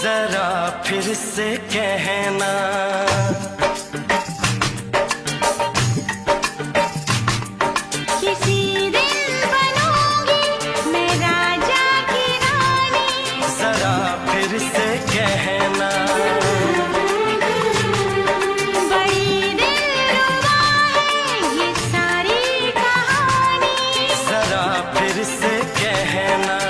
जरा फिर से कहना किसी दिन बनूंगी मैं राजा की रानी जरा फिर से कहना बड़ी दिलरुबा है ये सारी कहानी जरा फिर से कहना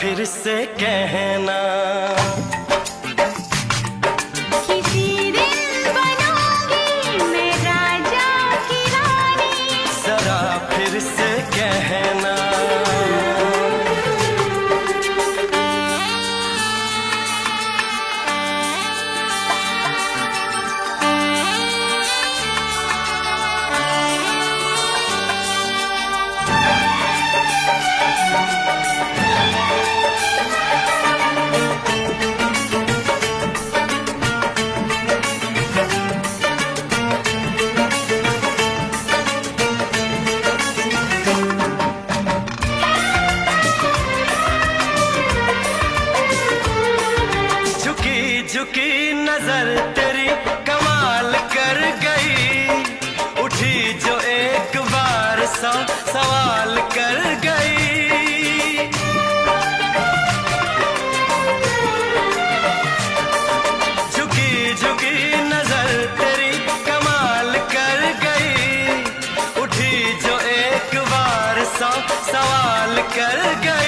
फिर से कहना किसी दिन बनूंगी मैं राजा की रानी जरा फिर से कहना झुकी नजर तेरी कमाल कर गई उठी जो एक बार सवाल कर गई झुकी झुकी नजर तेरी कमाल कर गई उठी जो एक बार सवाल कर गई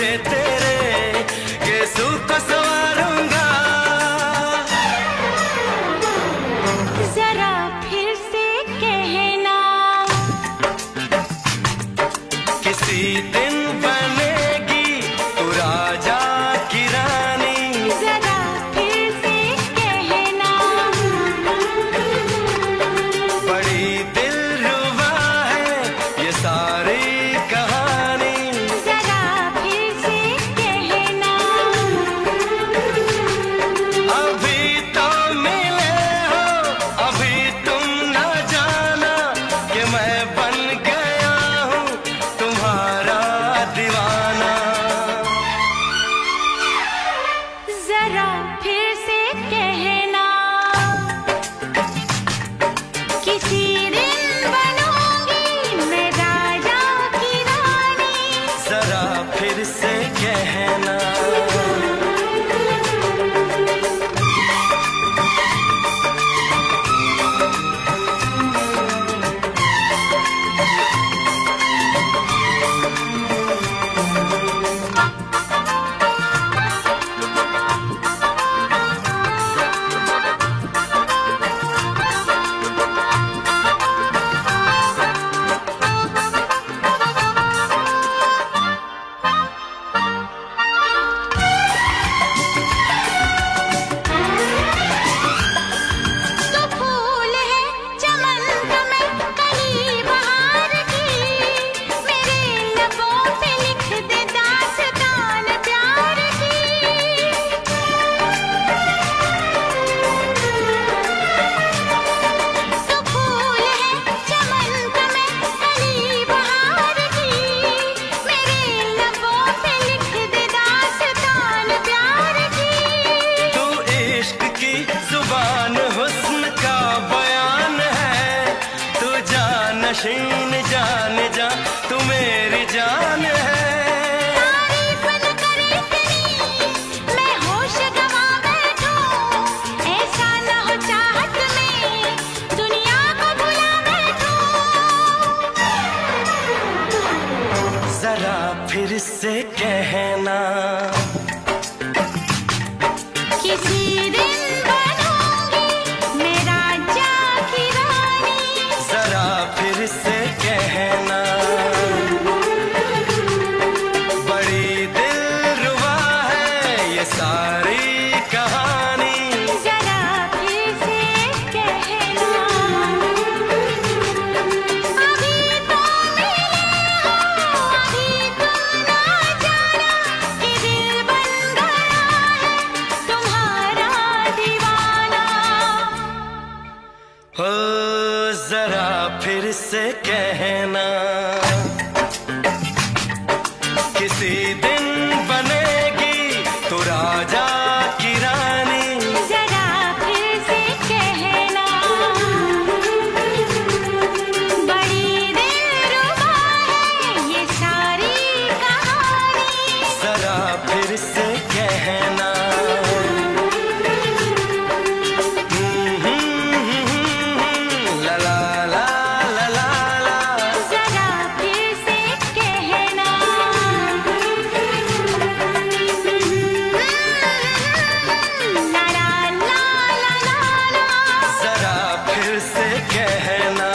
तेरे केसू को संवारूंगा जरा फिर से कहना किसी दिन बनेगी तू राजा की रानी जरा फिर से कहना बड़ी दिलरुबा है ये सारी नशीन जान जा तू मेरी जान है तारीफ न करे तेरी मैं होश गवा बैठूं ऐसा न हो चाहत में दुनिया को भुला बैठूं जरा फिर से कहना किसी दिन बनूंगी मैं राजा की रानी जरा फिर से कहना से कहना, किसी दिन बनेगी तू राजा की रानी, जरा फिर से कहना, बड़ी दिलरुबा है ये सारी कहानी, जरा फिर से कहना। ला ला ला ला ला ला, जरा फिर से कहना, ला ला ला ला ला ला, जरा फिर से कहना।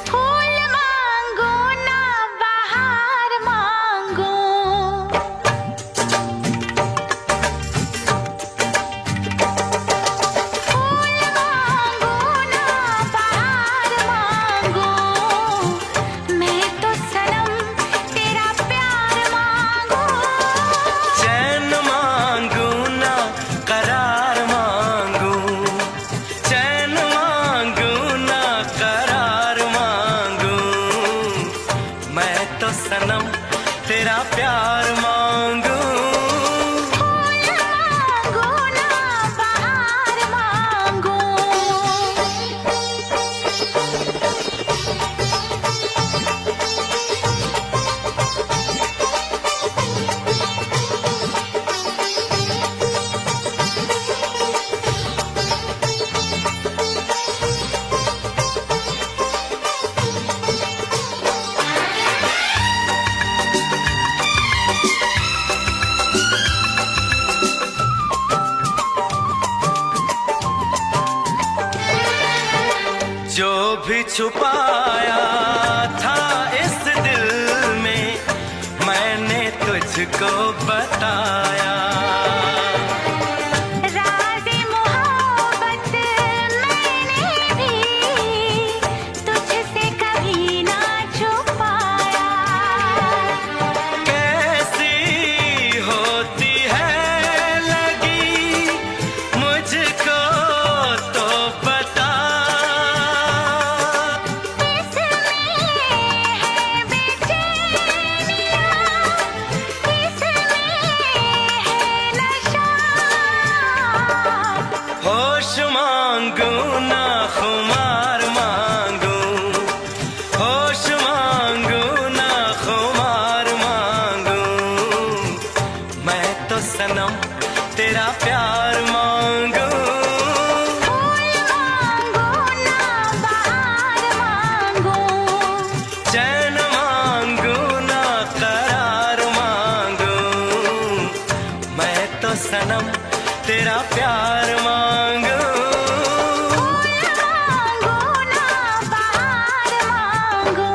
फूल मांगो ना बहार मांगो, फूल मांगो ना बहार मांगो, मैं तो सनम तेरा प्यार मांगू, चैन मांगू ना करार मांगू, चैन मांगू ना करार मांगू, मैं तो सनम तेरा प्यार मांगू। फूल मांगो ना बहार मांगो। जो भी छुपाया था इस दिल में मैंने तुझको बताया, राज़े मोहब्बत मैंने भी तुझसे कभी ना छुपाया, कैसी होती है लगी मुझको तो बता, इसमें है बेचैनियाँ, इसमें है नशा, होश मांगू ना खुमार मांगू, होश मांगू ना खुमार मांगू, मैं तो सनम तेरा प्यार मांगू। फूल मांगो ना बहार मांगो, चैन मांगू ना करार मांगू, मैं तो सनम तेरा प्यार मांगू। फूल मांगो ना बहार मांगो।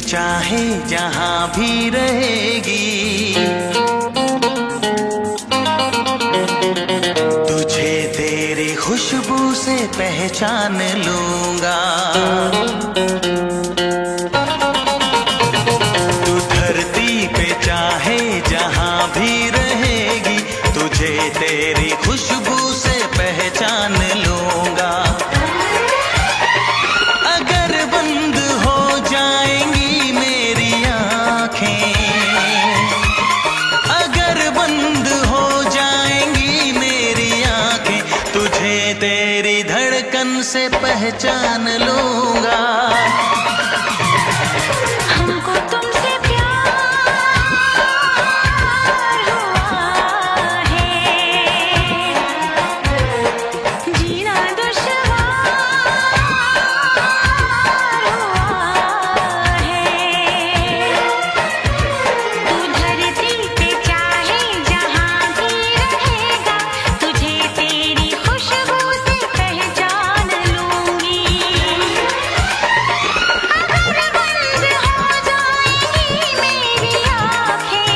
चाहे जहां भी रहेगी, तुझे तेरी खुशबू से पहचान लूंगा। तू धरती पे चाहे जहां भी रहेगी, तुझे तेरी खुशबू से पहचान लूंगा। अगर बंद हो जाएंगी मेरी आँखें, अगर बंद हो जाएंगी मेरी आँखें, तुझे तेरी धड़कन से पहचान लूंगा। हमको तुमसे प्यार हुआ है, जीना दुश्वार हुआ है। तू धरती पे चाहे जहां भी रहेगा, तुझे तेरी खुशबू से पहचान लूंगी। अगर बंद हो जाएंगी मेरी आँखें,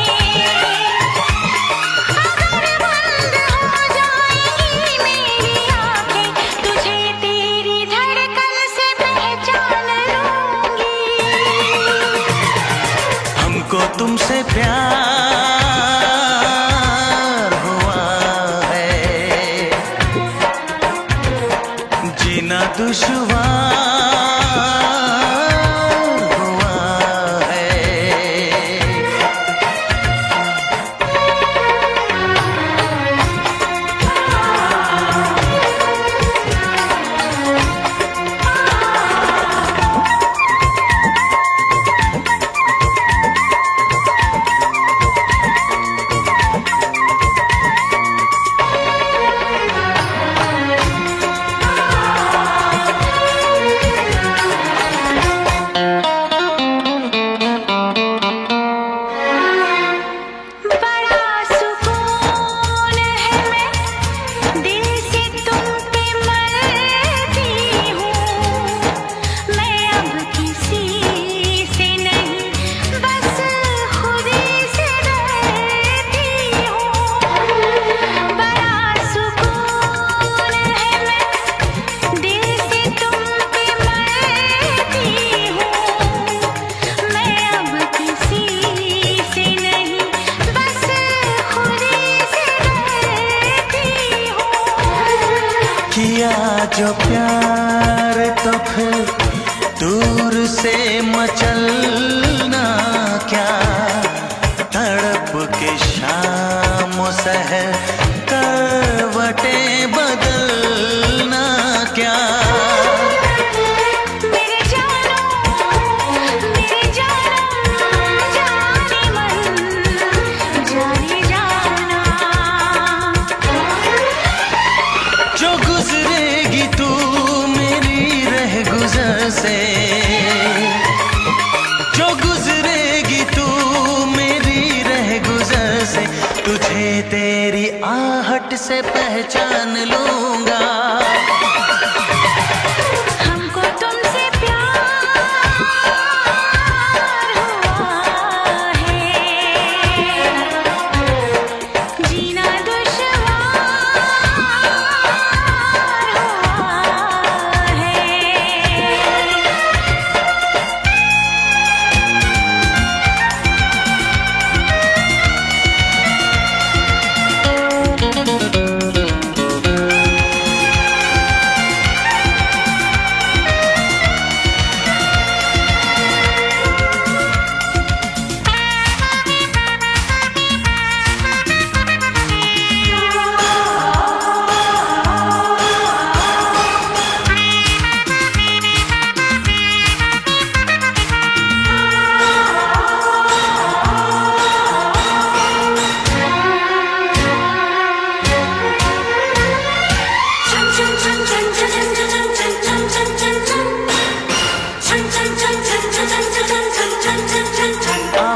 अगर बंद हो जाएंगी मेरी आँखें, तुझे तेरी धड़कन से पहचान लूंगी। हमको तुमसे प्यार हुआ है, जीना दुश्वार हुआ है। बड़ा सुकून है, मैं दिल से तुम पे मरती हूँ। मैं अब किसी से नहीं, बस खुदी से डरती हूँ। बड़ा सुकून है, मैं दिल से तुम पे मरती हूँ। मैं अब किसी से नहीं, बस खुदी से डरती हूँ। किया जो प्यार तो फिर दूर से मचलना क्या, तड़प के शाम सहर करवटें बदलना क्या। मेरे जानो जाने मन जाने जाना। जो गुजरेगी तू मेरी रह गुजर से, जो गुजरेगी तू मेरी रह गुजर से, तुझे तेरी आहट से पहचान लूंगा। हमको तुमसे प्यार हुआ है, जीना दुश्वार हुआ है।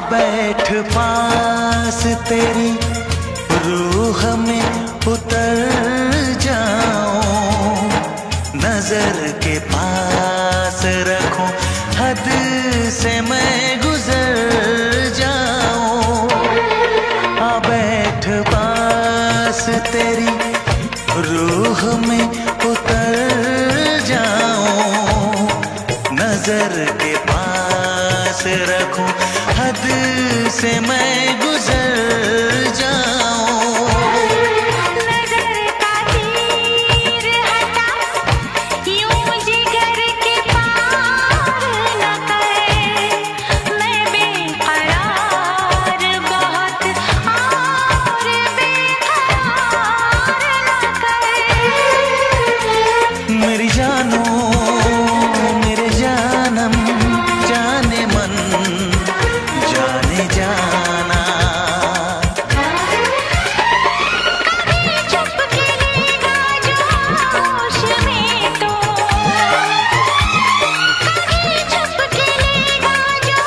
बैठ पास तेरी रूह में उतर जाऊं, नजर के पास रखूं, हद से मैं गुजर जाऊं, आ बैठ पास तेरी रूह में उतर जाऊं, नजर के पास रखूं, हद से मैं गुजर जाऊं। नजर का तीर हटा, यूं जिगर के पार न कर, मैं बेकरार बहुत और बेकरार न कर। मेरी जानो मेरे जानम जाने मन जाने जाना, कभी चुप के लेगा जो होश में तो, कभी चुप के लेगा जो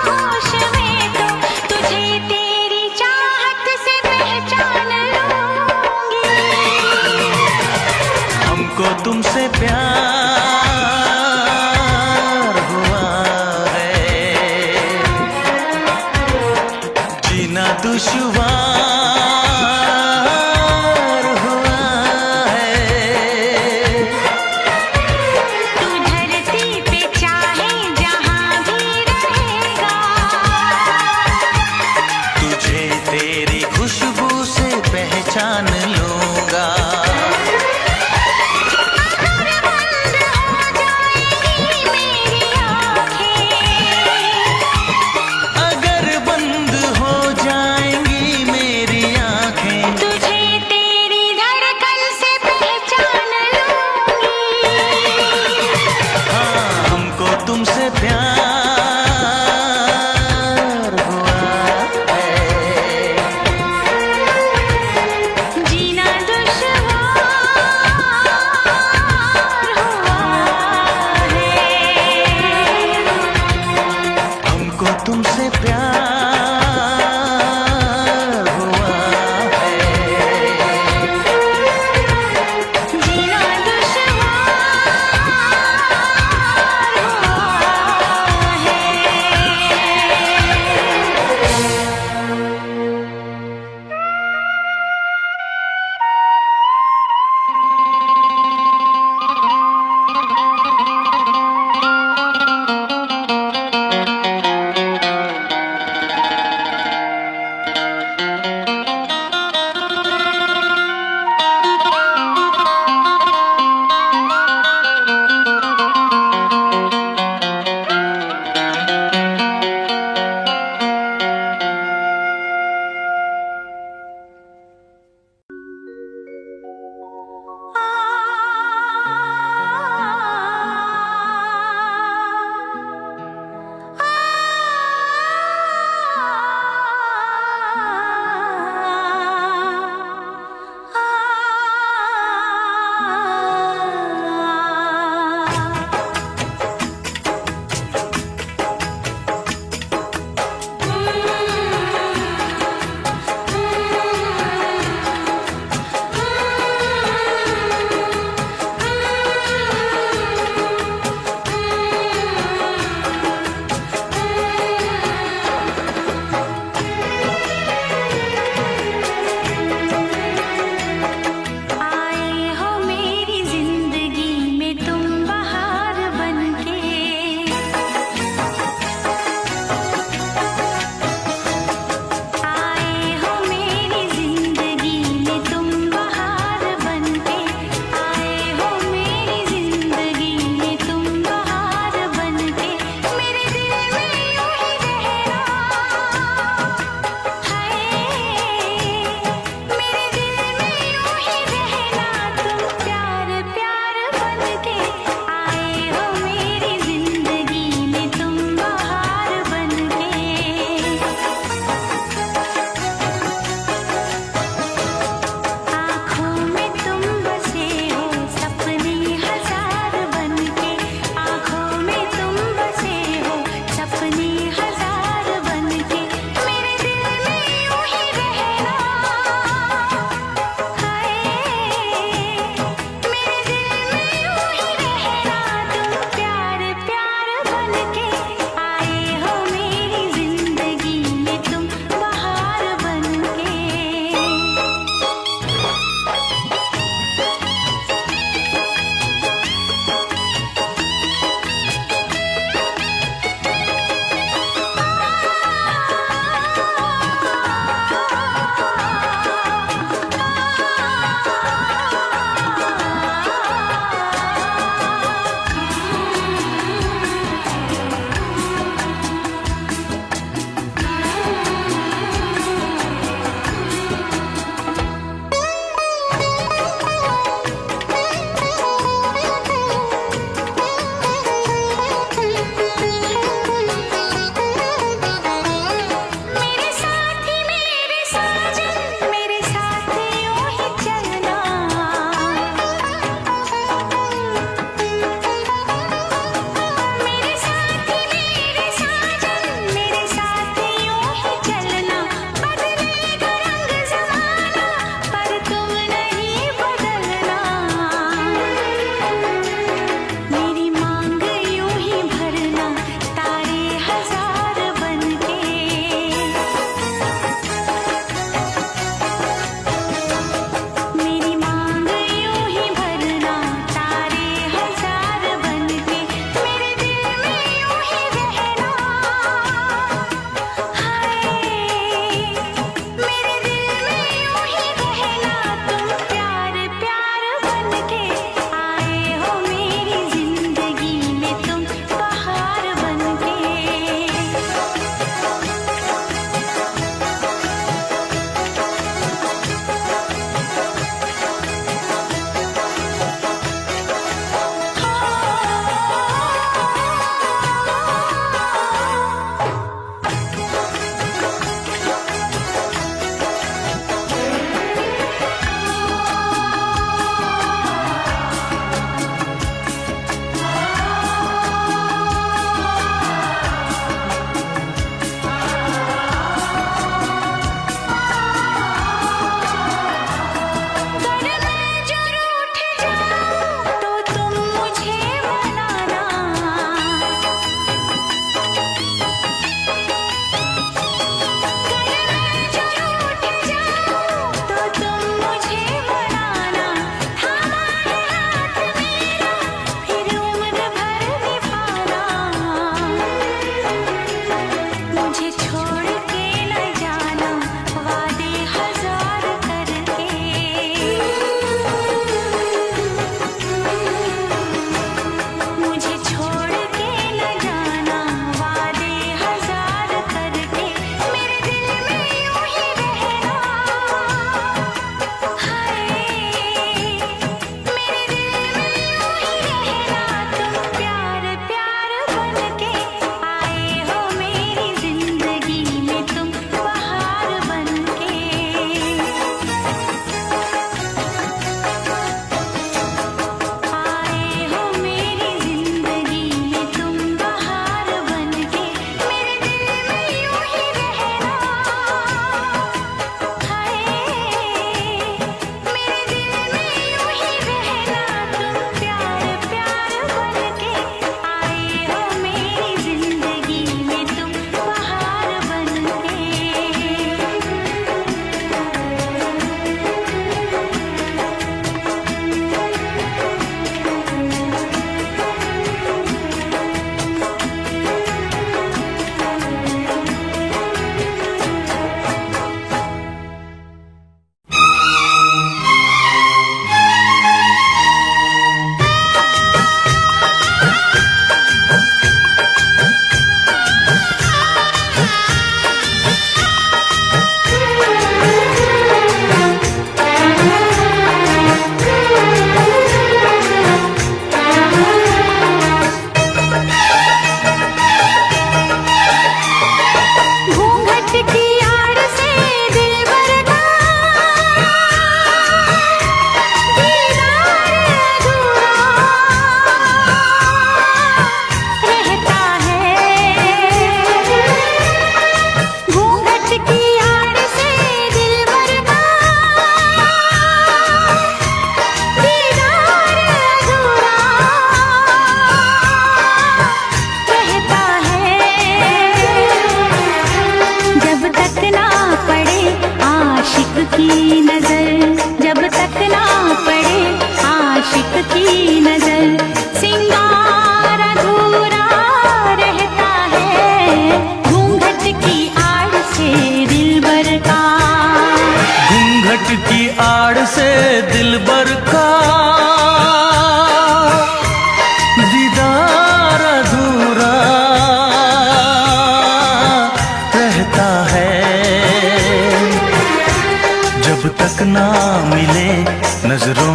होश में तो, तुझे तेरी चाहत से पहचान लूंगी। हमको तुमसे प्यार हुआ है, जीना दुश्वार हुआ है। तू धरती पे चाहे जहां भी रहेगा, तुझे तेरी खुशबू से पहचान लूंगा। अगर बंद हो जाएंगी मेरी आंखें, अगर बंद हो जाएंगी मेरी आंखें, तुझे तेरी धड़कन से पहचान लूंगी। हाँ हमको तुमसे प्यार हुआ है, जीना दुश्वार हुआ है। हमको तुमसे प्यार हुआ है। जीना दुश्वार हुआ है।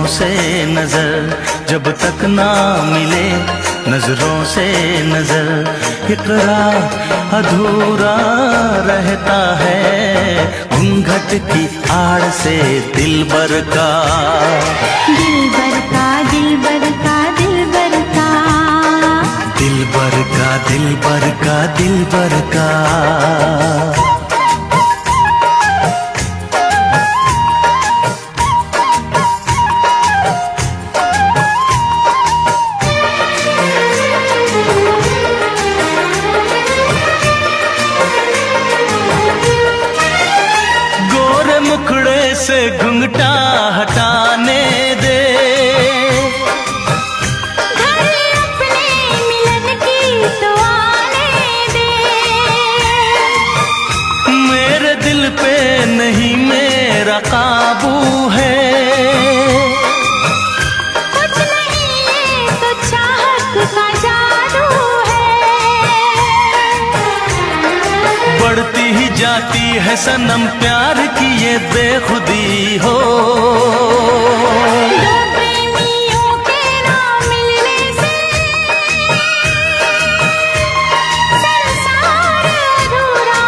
नजरों से नजर जब तक ना मिले, नजरों से नजर इकरार अधूरा रहता है। घूंघट की आड़ से दिलबर का, दिलबर का, दिलबर का, दिलबर का, दिलबर का, दिलबर का, दिलबर का। से घुंघटा हटाने दे, घर अपने मिलन की तो आने दे। मेरे दिल पे नहीं मेरा काबू है, कुछ नहीं ये तो चाहत का जादू है। बढ़ती ही जाती है सनम प्यार की ये बेखुदी हो। दो प्रेमियों के ना मिलने से संसार अधूरा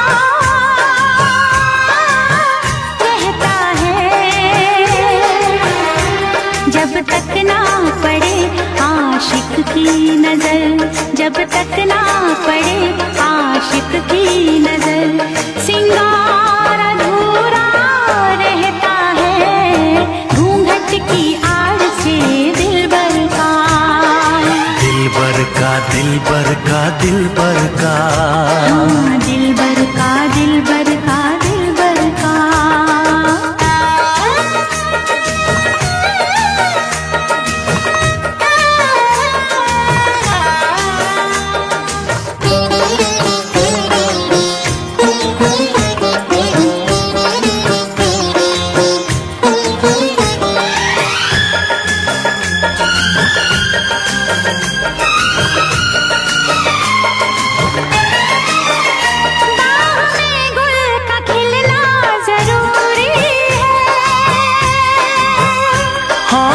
रहता है। जब तक ना पड़े आशिक की नजर, जब तक ना पड़े आशिक की नजर, सिंगार अधूरा रहता है। घूंघट की आड़ से दिलबर का, दिलबर का, दिलबर का, दिलबर का, हाँ, दिलबर का, दिलबर का, दिलबर का।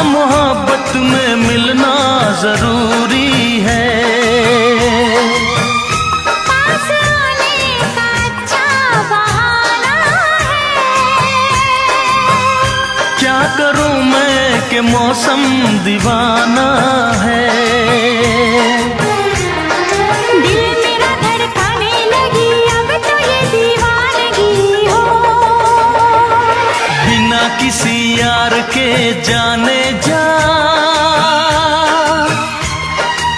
मोहब्बत में मिलना जरूरी है। पास आने का अच्छा बहाना है। क्या करूं मैं कि मौसम दीवाना है। दिल मेरा धड़काने लगी अब तो ये दीवानगी हो। बिना किसी यार के जाने जा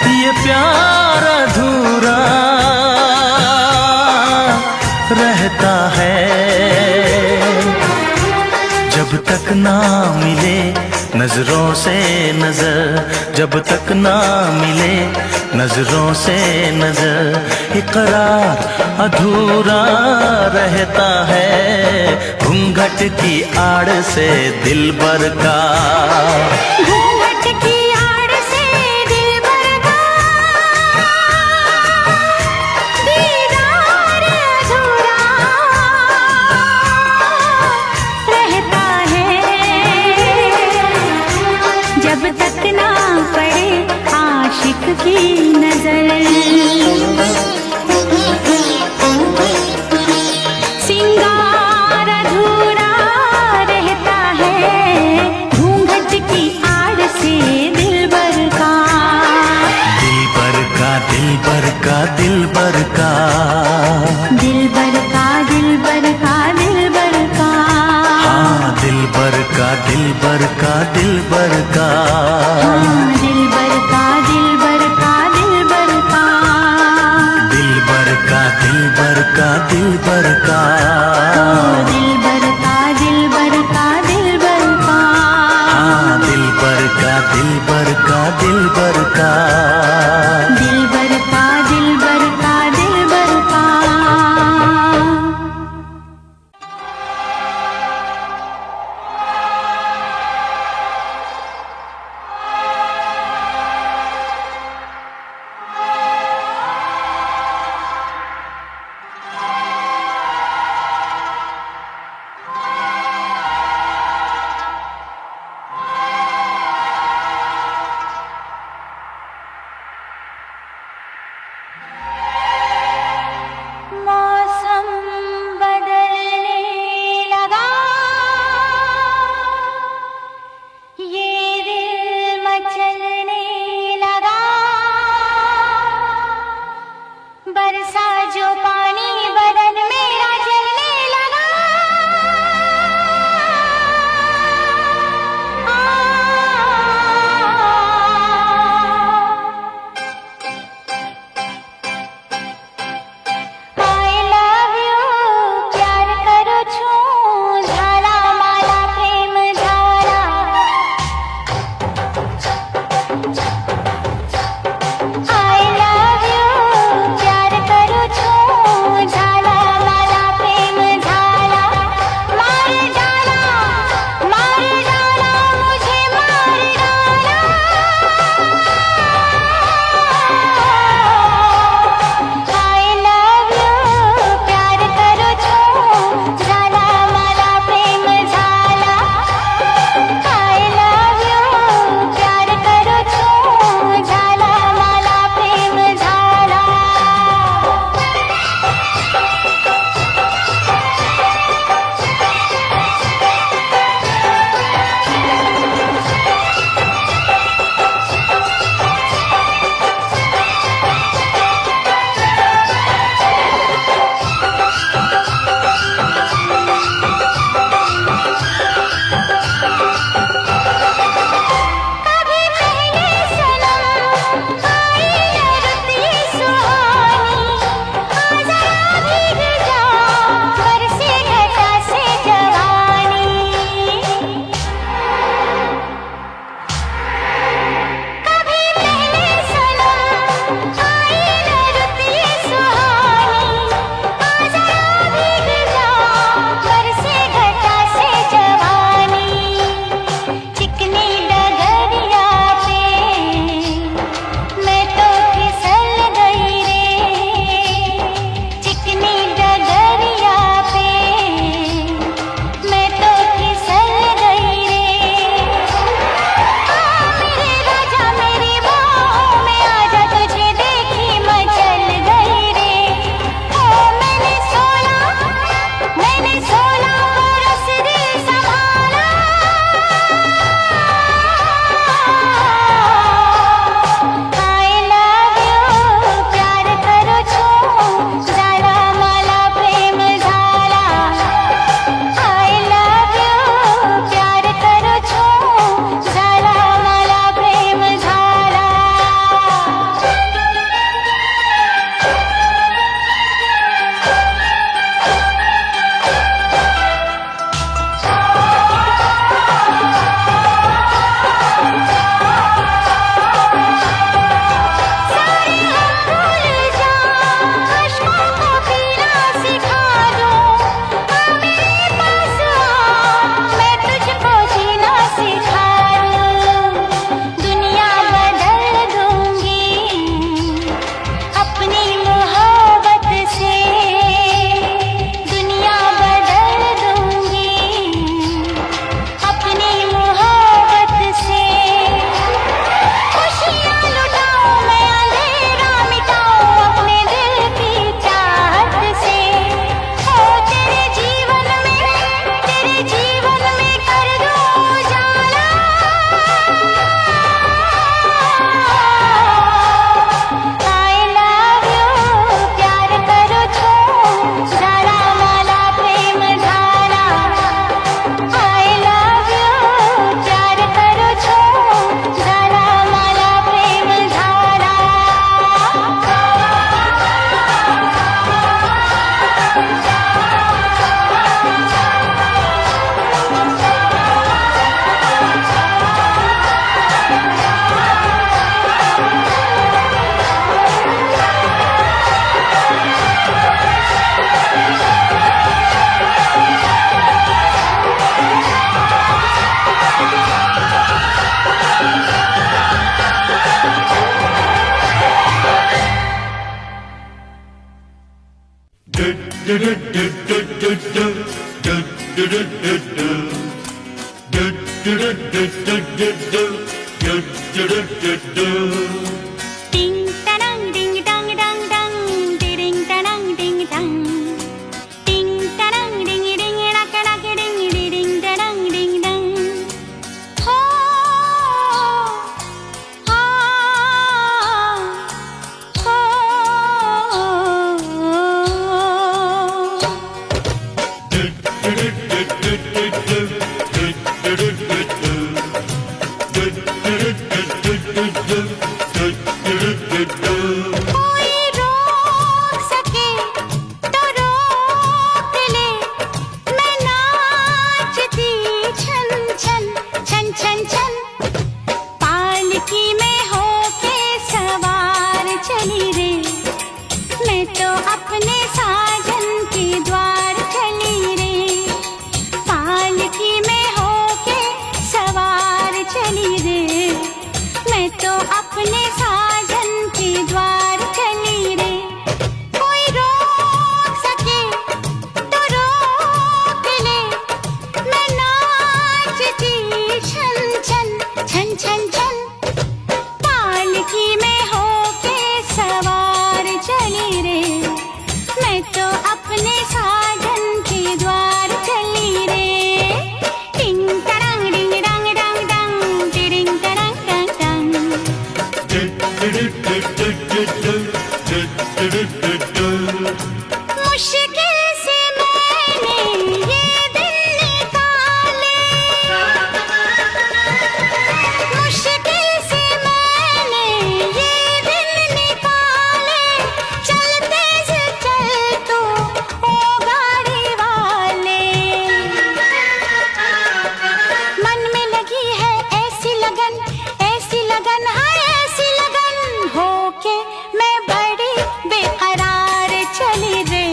ये प्यार अधूरा रहता है। जब तक ना मिले नजरों से नजर, जब तक ना मिले नजरों से नजर, इकरार अधूरा रहता है। घूंघट की आड़ से दिलबर का, घूंघट की आड़ से दिलबर का, दीदार अधूरा रहता है। जब तक ना पड़े आशिक की नजर, सिंगार अधूरा रहता है। घूंघट की आड़ से दिलबर का, दिलबर का, दिलबर का, दिलबर का, दिलबर का, दिलबर का, दिलबर का, हाँ दिलबर का, दिलबर का, दिलबर का, हाँ, दिलबर का, दिलबर का, दिलबर का, दिलबर का, दिलबर का, दिलबर का, दिलबर का, दिलबर का, दिलबर का, हाँ दिलबर का, दिलबर का, दिलबर का। दिलबर का, दिलबर का, दिलबर का। Ding tarang ding dang dang dang, ding tarang ding dang. Ding tarang ding ding rak rak ding ding tarang ding dang. Ho ha ho. कोई रोक सके तो रोक ले, मैं नाचती छन छन छन छन छन। पालकी में होके सवार चली रे, मैं तो अपने साजन के द्वार चली रे। पालकी में होके सवार चली रे, मैं तो अपने साजन के द्वार चली रे। कोई रोक सके तो रोक ले, मैं नाचती छन छन छन छन छन। पालकी में होके सवार चली रे, मैं तो अपने साजन के द्वार चली रे। टिंग तरंग डिंग डंग डंग डंग, टिरिंग तरंग डंग डंग। मुश्किल से मैंने ये दिन निकाले, मुश्किल से मैंने ये दिन निकाले। चलते से चल तू ओ गाड़ी वाले, मन में लगी है ऐसी लगन है ऐसी लगन। होके मैं बड़ी बेकरार चली रे,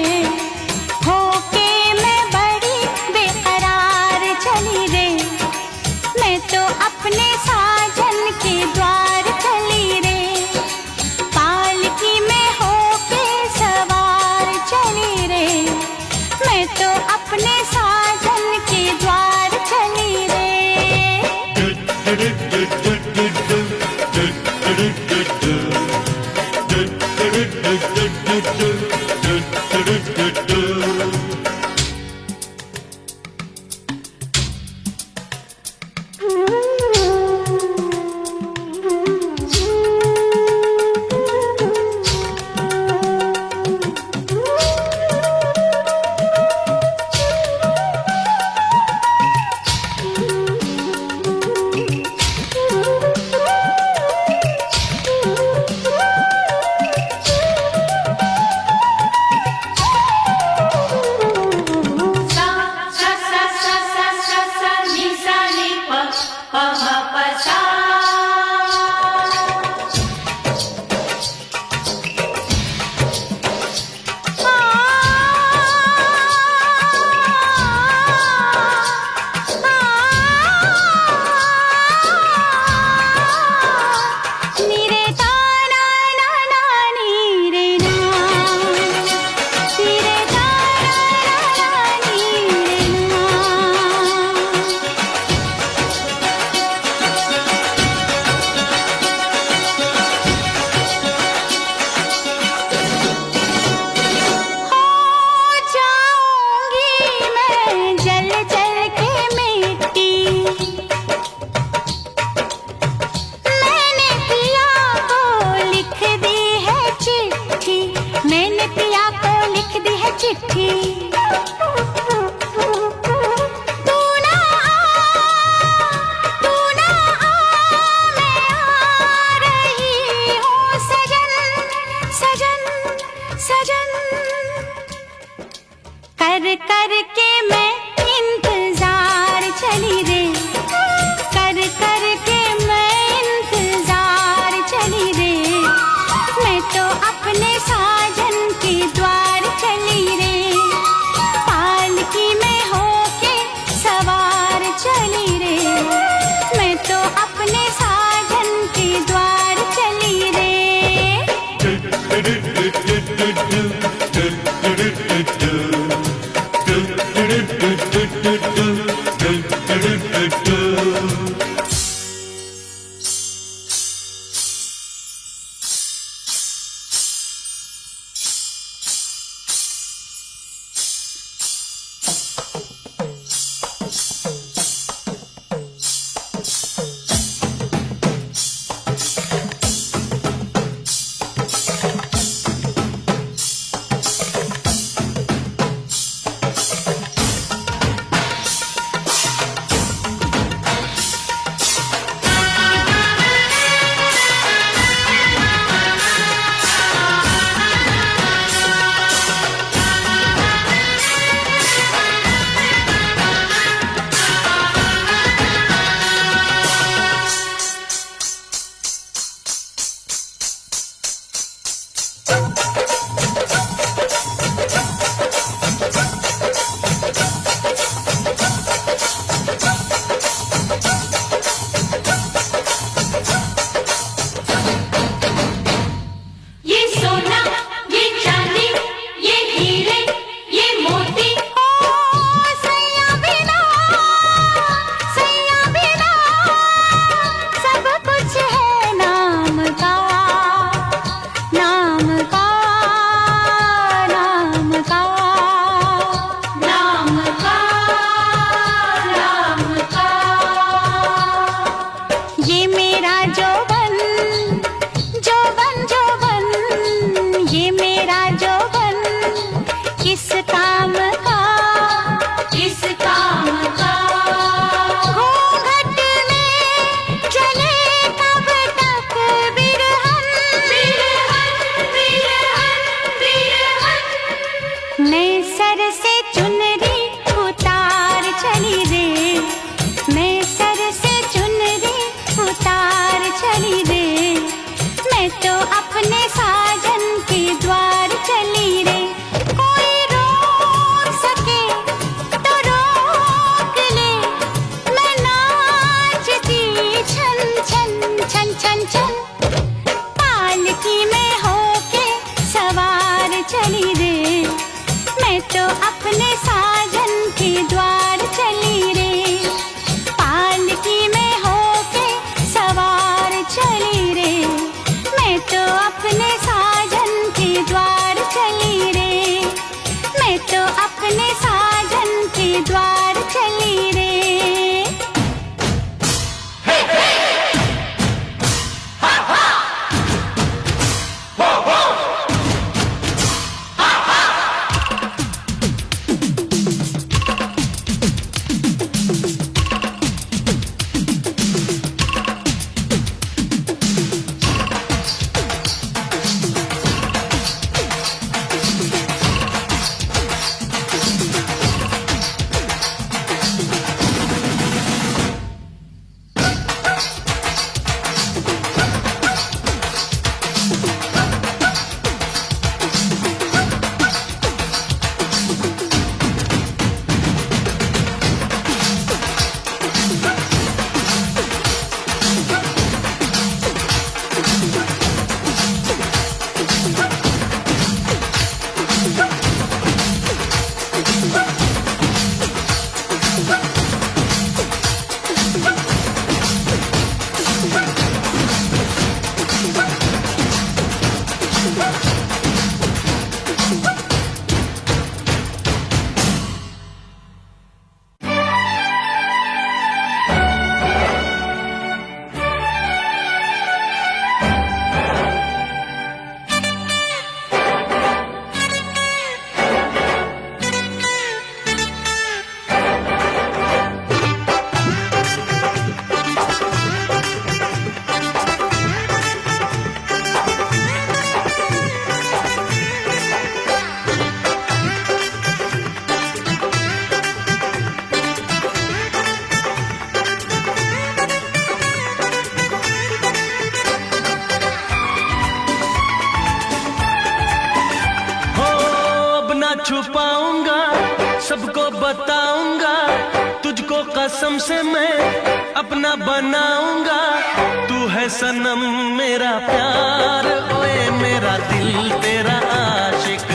होके मैं बड़ी बेकरार चली रे। मैं तो अपने साजन के द्वार चली रे, पालकी में होके सवार चली रे। मैं तो अपने साजन के द्वार चली रे। do छुपाऊंगा, सबको बताऊंगा, तुझको कसम से मैं अपना बनाऊंगा। तू है सनम मेरा प्यार, ओए मेरा दिल तेरा आशिक।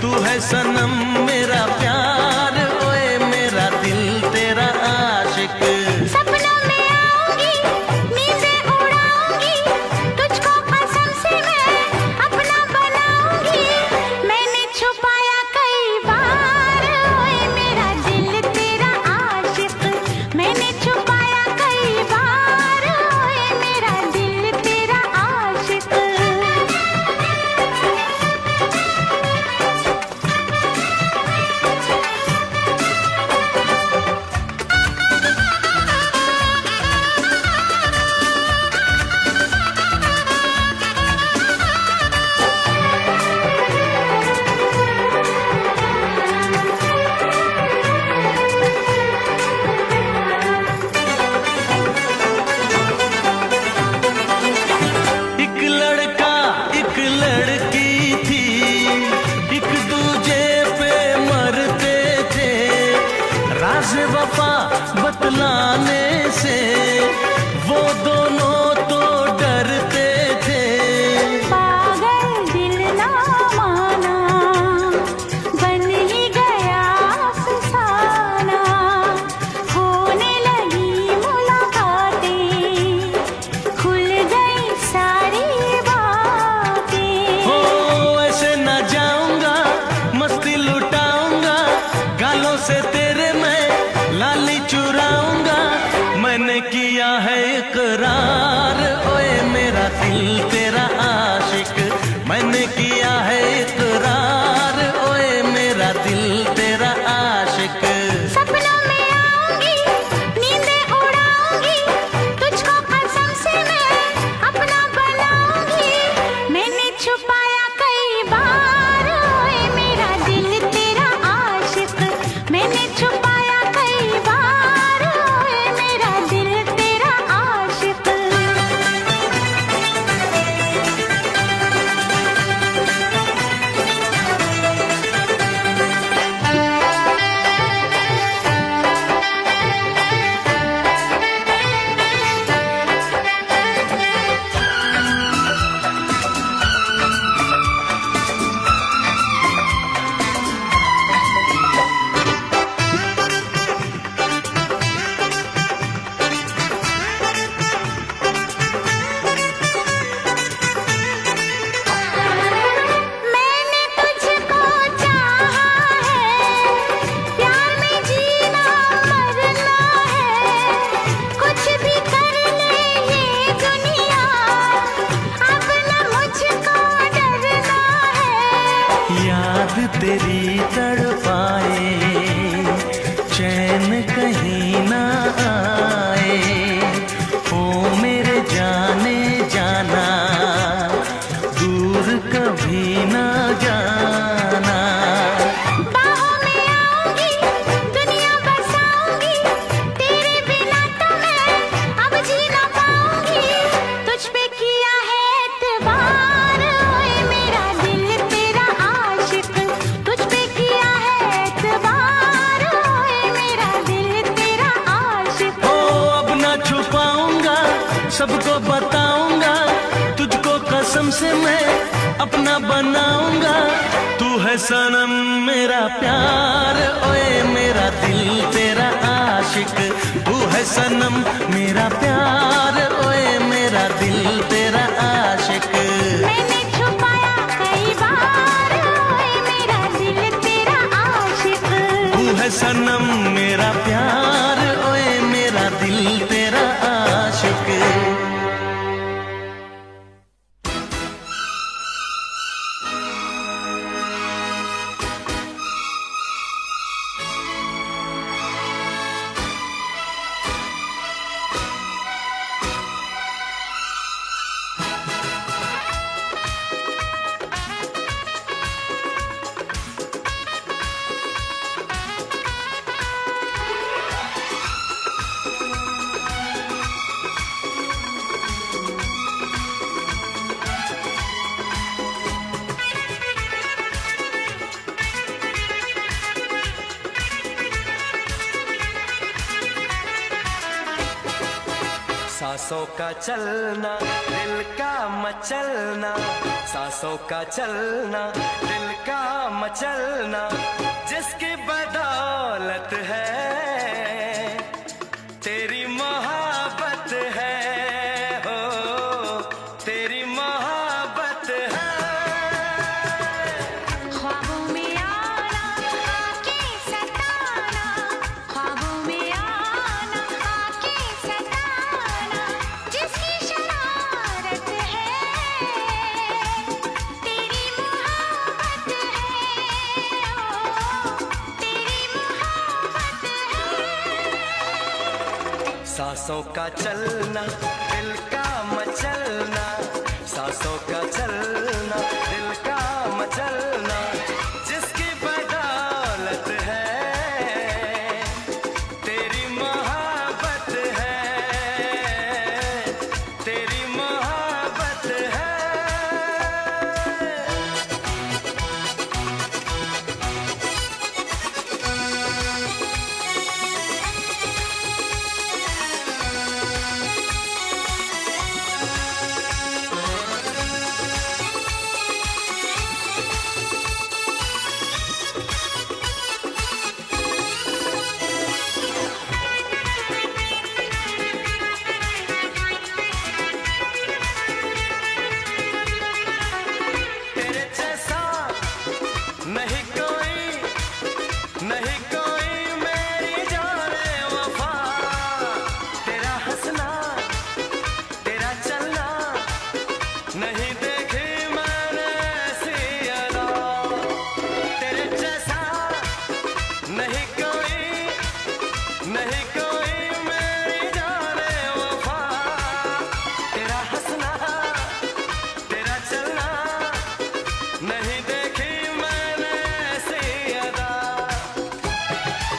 तू है सनम मेरा प्यार, ओए मेरा दिल तेरा आशिक। सपनों में आऊंगी, नींदें उड़ाऊंगी, तुझको कसम से मैं अपना बनाऊंगी। मैंने छुपाया कई बार, ओए मेरा दिल तेरा आशिक। मैंने छुपाया कई बार, ओए मेरा दिल तेरा आशिक। एक लड़का एक लड़की थी, एक दूजे पे मरते थे। राज वफा बतलाने से वो दोनों तो डरते थे। पागल दिल ना माना, बन ही गया अफसाना। होने लगी मुलाकातें, खुल गई सारी बातें। हो ऐसे न जाऊंगा, मस्ती लुटाऊंगा, गालों से तेरे मैं लाली चुराऊंगा। मैंने किया है इकरार, ओए मेरा दिल तेरा आशिक। मैंने किया है इकरार, ओए मेरा दिल तेरा आशिक। सपनों में आऊंगी, नींदें उड़ाऊंगी, तुझको कसम से मैं अपना बनाऊंगी। मैंने छुपाया कई बार, ओए मेरा दिल तेरा आशिक। मैंने छुपाया कई बार, ओए मेरा दिल तेरा आशिक। मैंने तुझको चाहा है, प्यार में जीना मरना है। कुछ भी कर ले ये दुनिया, अब न मुझको डरना है। याद तेरी तड़पाए, चैन कहीं ना आए। ओ मेरे जाने जाना, दूर कभी ना जाना। बाहों में आऊंगी, दुनिया बसाऊंगी, तेरे बिना तो मैं अब जी ना पाऊंगी। तुझ पे किया है एतबार, ओए मेरा दिल तेरा आशिक। तुझ पे किया है एतबार, ओए मेरा दिल तेरा आशिक। ओ अब ना छुपाऊंगा, सबको बताऊंगा, तुझको कसम से मैं अपना बनाऊंगा। तू है सनम मेरा प्यार, ओए मेरा दिल तेरा आशिक। तू है सनम मेरा प्यार, ओए मेरा दिल तेरा आशिक। मैंने छुपाया कई बार, ओए मेरा दिल तेरा आशिक। तू है सनम मेरा प्यार, ओए मेरा दिल तेरा आशिक। सांसों का चलना दिल का मचलना, सांसों का चलना दिल का मचलना, जिसकी बदौलत है तेरी मोहब्बत है, हो तेरी मोहब्बत है। ख्वाबों में आना आके सताना, ख्वाबों में आना आके सताना, जिसकी शरारत है तेरी मोहब्बत है, ओ तेरी मोहब्बत है। सांसों का चलना दिल का मचलना, सांसों का चलना दिल का मचलना, जिसकी बदौलत है तेरी मोहब्बत है, तेरी मोहब्बत है। तेरे जैसा नहीं कोई, नहीं कोई मेरी जाने वफा, तेरा हंसना तेरा चलना नहीं देखी मैंने ऐसी अदा, तेरे जैसा नहीं कोई, नहीं कोई मेरी जाने वफा, तेरा हंसना तेरा चलना नहीं देखी मैंने ऐसी अदा,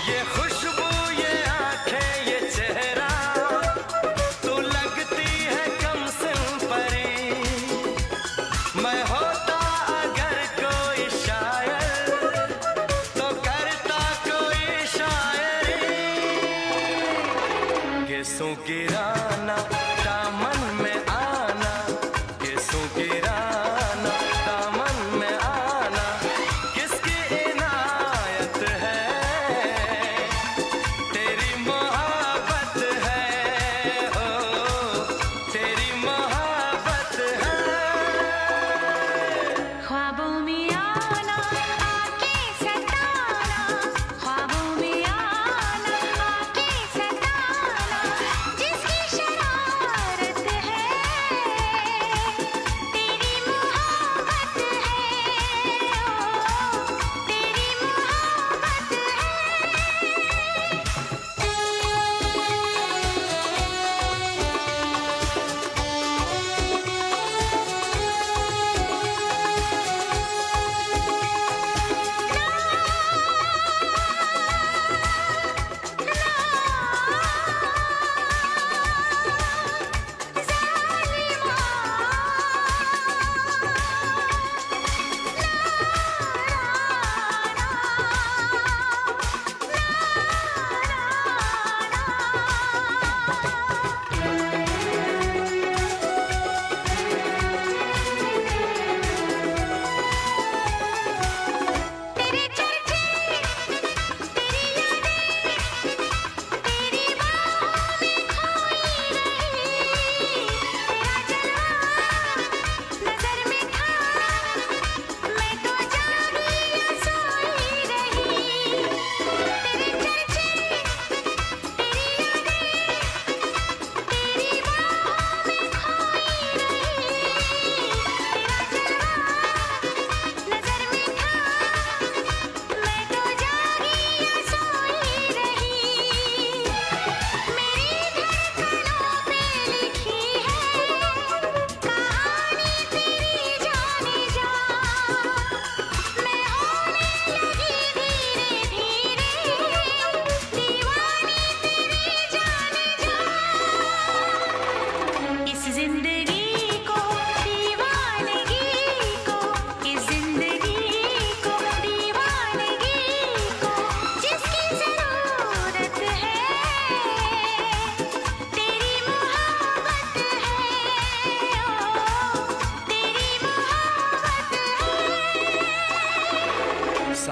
ये खुशबू ये आंखें ये चेहरा, तू लगती है कम सिम परी, मैं होता अगर कोई शायर तो करता कोई शायरी, गेसों गिराना दामन में आना, गेसों गिराना दामन में आना, किसकी इनायत है तेरी मोहब्बत है, हो तेरी मोहब्बत है। ख्वाबों में आना आके सताना, ख्वाबों में आना आके सताना, जिसकी शरारत है तेरी मोहब्बत है, ओ तेरी मोहब्बत है।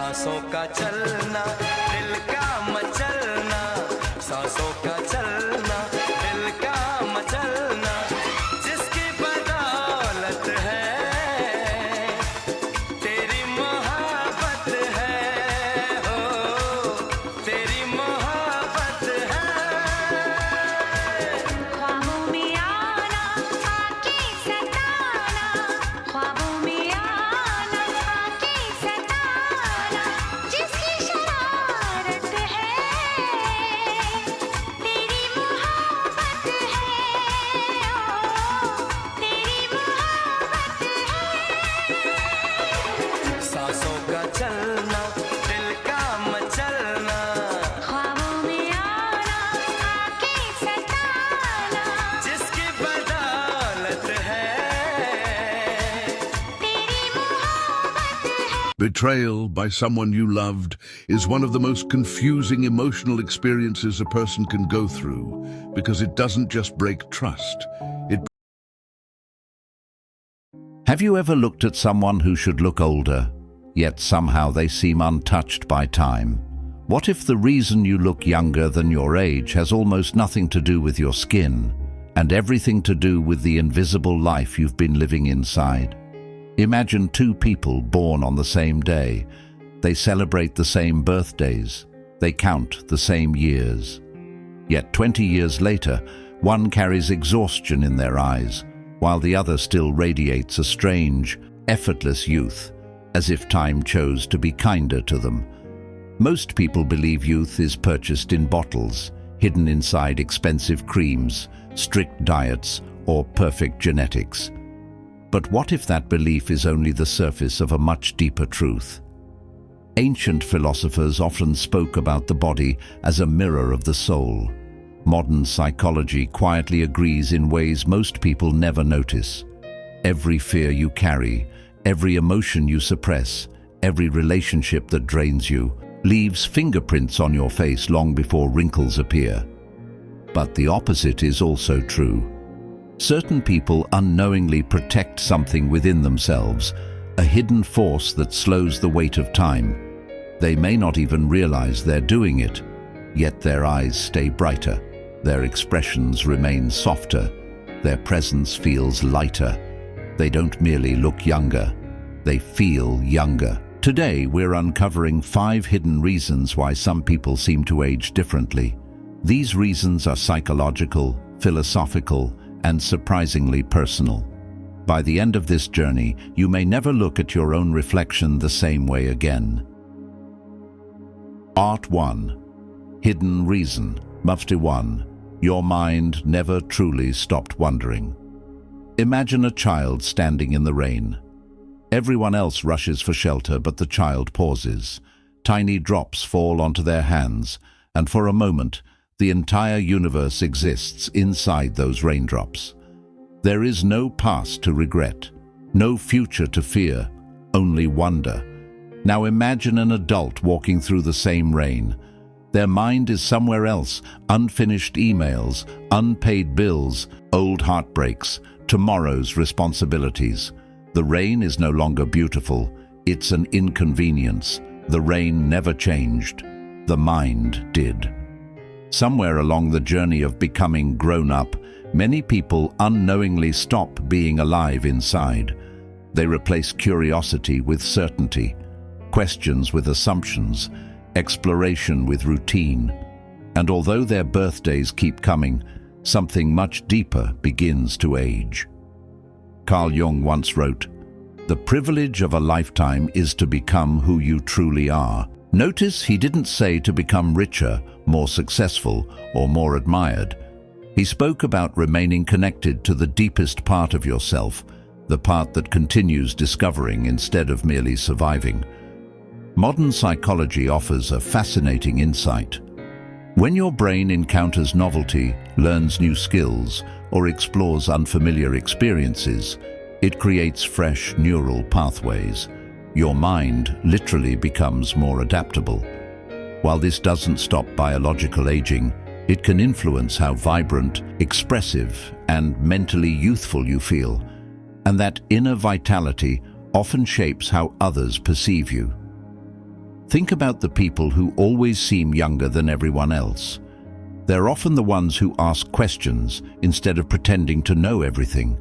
सांसों का चलना दिल का मचलना सांसों का चलना दिल का मचलना जिसकी बदौलत है तेरी मोहब्बत है हो तेरी मोहब्बत है ख्वाबों में आना आके सताना ख्वाबों में आना आके सताना जिसकी शरारत है तेरी मोहब्बत है ओ तेरी मोहब्बत है सांसों का चलना दिल का मचलना ख्वाबों में आना आके सताना जिसकी बदौलत है तेरी मोहब्बत है Betrayal by someone you loved is one of the most confusing emotional experiences a person can go through because it doesn't just break trust. Have you ever looked at someone who should look older, yet somehow they seem untouched by time? What if the reason you look younger than your age has almost nothing to do with your skin and everything to do with the invisible life you've been living inside? Imagine two people born on the same day. They celebrate the same birthdays. They count the same years. Yet 20 years later, one carries exhaustion in their eyes, while the other still radiates a strange, effortless youth, as if time chose to be kinder to them. Most people believe youth is purchased in bottles, hidden inside expensive creams, strict diets, or perfect genetics. But what if that belief is only the surface of a much deeper truth? Ancient philosophers often spoke about the body as a mirror of the soul. Modern psychology quietly agrees in ways most people never notice. Every fear you carry, every emotion you suppress, every relationship that drains you, leaves fingerprints on your face long before wrinkles appear. But the opposite is also true. Certain people unknowingly protect something within themselves, a hidden force that slows the weight of time. They may not even realize they're doing it, yet their eyes stay brighter, their expressions remain softer, their presence feels lighter. They don't merely look younger, they feel younger. Today, we're uncovering 5 hidden reasons why some people seem to age differently. These reasons are psychological, philosophical, and surprisingly personal. By the end of this journey, you may never look at your own reflection the same way again. Part 1. Hidden Reason. Mufti 1. Your mind never truly stopped wondering. Imagine a child standing in the rain. Everyone else rushes for shelter, but the child pauses. Tiny drops fall onto their hands, and for a moment, the entire universe exists inside those raindrops. There is no past to regret, no future to fear, only wonder. Now imagine an adult walking through the same rain. Their mind is somewhere else, unfinished emails, unpaid bills, old heartbreaks, tomorrow's responsibilities. The rain is no longer beautiful, it's an inconvenience. The rain never changed, the mind did. Somewhere along the journey of becoming grown up, many people unknowingly stop being alive inside. They replace curiosity with certainty, questions with assumptions, exploration with routine. And although their birthdays keep coming, something much deeper begins to age. Carl Jung once wrote, "The privilege of a lifetime is to become who you truly are." Notice he didn't say to become richer, more successful, or more admired. He spoke about remaining connected to the deepest part of yourself, the part that continues discovering instead of merely surviving. Modern psychology offers a fascinating insight. When your brain encounters novelty, learns new skills, or explores unfamiliar experiences, it creates fresh neural pathways. Your mind literally becomes more adaptable. While this doesn't stop biological aging, it can influence how vibrant, expressive, and mentally youthful you feel, and that inner vitality often shapes how others perceive you. Think about the people who always seem younger than everyone else. They're often the ones who ask questions instead of pretending to know everything.